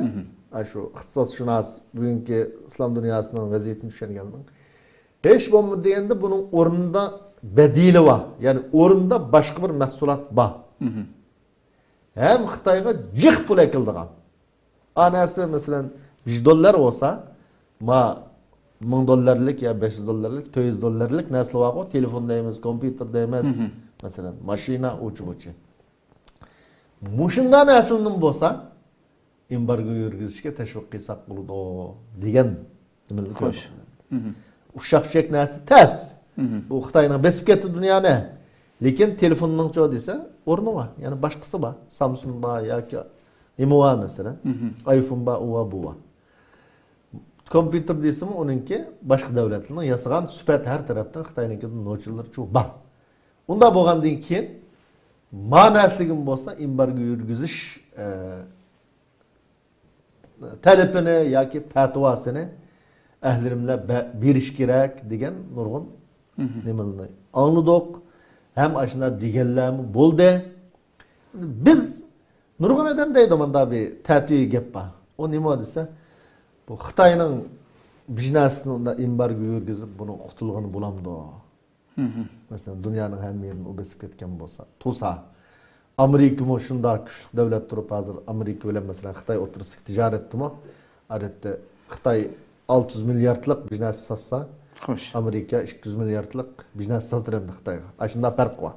shu ixtisosshunos bugungi islom dunyosining vaziyatini tushunganlar. Hech bo'lmadi deganda buning o'rnida badili bor. Ya'ni o'rnida boshqa bir mahsulot bor. Ham Xitoyga jiq pul ekildigan. Anasi masalan $100 bo'lsa, ma $1000 ya $500, $400 narsa bor, telefonda emas, kompyuterda emas. Mesela maşina uçu. Muşundan aslının bolsa embargo yurgizishga teşvik qilsak bo'ladi degan nimalar ko'p. Ushaq-tushak narsa tas. U Xitoyning besib ketdi dunyoni. Lekin telefonning cho desa, o'rni bor. Ya'ni boshqasi bor. Samsung bor yoki nima bor masalan. iPhone bor, u bu bor. Kompyuter deysimi, uninki boshqa davlatlarning yasagan sifat har tarafdan Xitoyninkidan nochillar chu bor. Unda bo'lgandan keyin ma'nosligim bo'lsa embargo yurgizish talabini yoki fatvosini ahlirimlar berish kerak degan nurg'un nimalarni angladik. Ham ashuna deganlarmi bo'ldi. Biz nurg'un odam deydi menda bir ta'tiy gap bor. O nima desa, bu Xitoyning biznesini unda embargo yurgizib buni qutilgani bo'lamdi. Mesela dünyanın hem yerini o besip ketken bolsa, Tusa, Amerika mı şunda küçük devlet durup hazır Amerika ile mesela Xitay otursak ticaretti mi? Adette Xitay 600 milyarlık biznes satsa, Amerika 200 milyarlık biznes satır hem Xitay'a. Aşında fark var.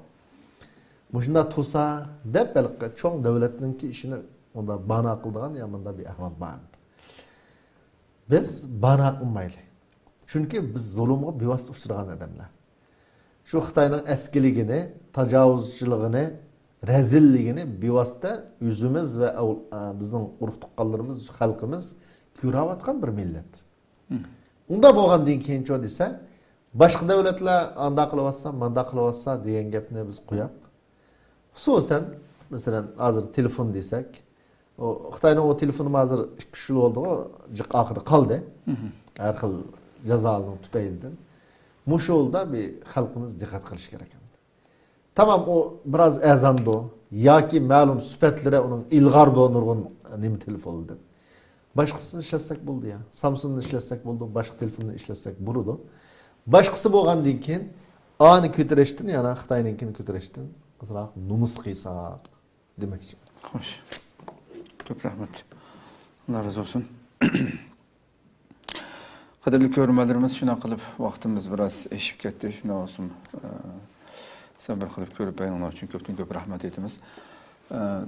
Bu şunda Tusa de belki çok devletinin ki işini onda bana akıldığın yanında bir ahval var. Biz bana akılmaylı. Çünkü biz zulümü bir vasıta uçurgan adamlar. Şu Xitoyning eskiligini, tajovuzchiligini, rezilligini bevosita yüzümüz ve bizning urug' tuqqanlarimiz, xalqimiz ko'rayotgan bir millat. Unda bo'lgandan keyin cho desa, boshqa davlatlar anda qilyapsa, manda qilyapsa degan gapni biz qo'yib, xususan, masalan, hozir telefon desak, o Xitoyning o telefoni hozir 2 yil bo'ldi, jiq oxiri qoldi. Har xil jazolarning tufaylidan. Muşulda bir halkımız dikkat kılış gereken. Tamam o biraz ezandı. Ya ki malum süpetlere onun ilgardı nurgun nimi telefonuydu. Başkasını işletsek buldu ya. Samsung'u işletsek buldu. Başka telefonunu işletsek buldu. Başkası boğan deyken anı kötüreştin yani Xitay'ınkini kötüreştin. Kızırak numus kıysak demek için. Hoş. Çok rahmet. Allah razı olsun. Qadrli ko'rmalarimiz shuna qilib vaqtimiz biroz eshib ketdi. Shuna olsun. Sabr qilib ko'rib bayonlar uchun ko'p rahmat etamiz.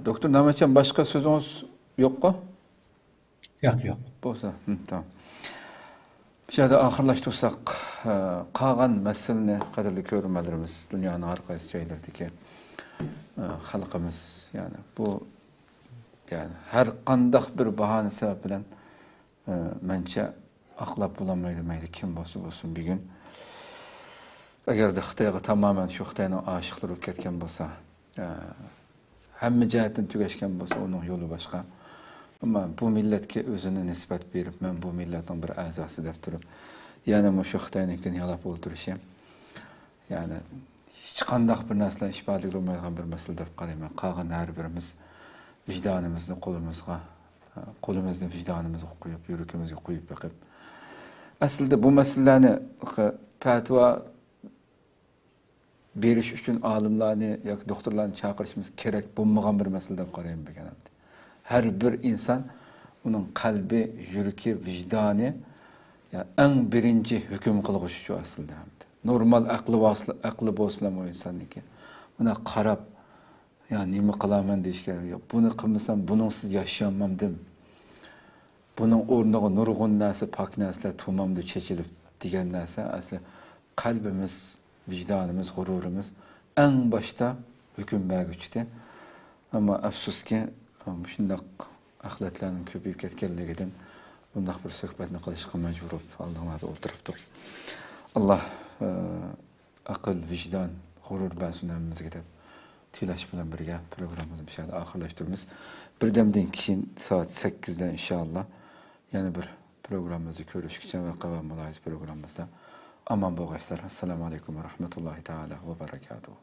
Doktor Namacan boshqa so'zingiz yo'qmi? Yo'q. Bo'lsa, tamam. Bir şeyde ahırlaştırsak, kalan meselini kadarlı görmelerimiz dünyanın arkası şeylerdeki halkımız yani bu yani her kandak bir bahane sebebiyle bence aklap bulamaydı kim olsun bir gün. Eğer de Xitayga tamamen şu Xitayning aşıqlari o'tib ketgan bo'lsa, hamma jihatdan tugashgan bo'lsa, uning yo'li boshqa. Ammo bu millatga o'zini nisbat berib, men bu millatning bir a'zosi deb turib, yana shu Xitoynikini yalab o'ldirishi, ya'ni hech qanday bir narsa isbotli bo'lmaydigan bir masala deb qarayman. Qolgan har birimiz vijdonimizni qo'limizni vijdonimizga qo'yib, yuragimizga qo'yib boqib, aslida bu masalalarni fatvo berish uchun olimlarni yoki doktorlarni chaqirishimiz kerak bo'lmagan bir masala deb qarayman deganimda. Har bir inson uning qalbi, yuragi, vijdoni eng birinchi hukm qilg'ish shu aslida. Normal aqli bo'lsa o insonniki. Buna qarab, nima qilaman deyish kerak. Buni qilmasam buningsiz yashayolmam. Buning o'rniga nurg'un narsa, pok narsalar tumamda chechilib degan narsa asli qalbimiz, vijdonimiz, g'ururimiz eng boshda hukm berguchdi. Ammo afsuski, shunday axlatlarning ko'payib ketganligidan bunday bir suhbatni qilishga majbur bo'lib oldinglarda o'tiribdik. Alloh aql, vijdon, g'urur bersin hammamizga deb tilash bilan birga programmamizni bu yerda oxirlashtiramiz. Birdamdan keyin soat 8 da inshaalloh yana bir programmamizni ko'rishgacha va qavam muloyiz programmamizda aman bo'linglar. Assalomu alaykum va rahmatullohi taala va barakatuh.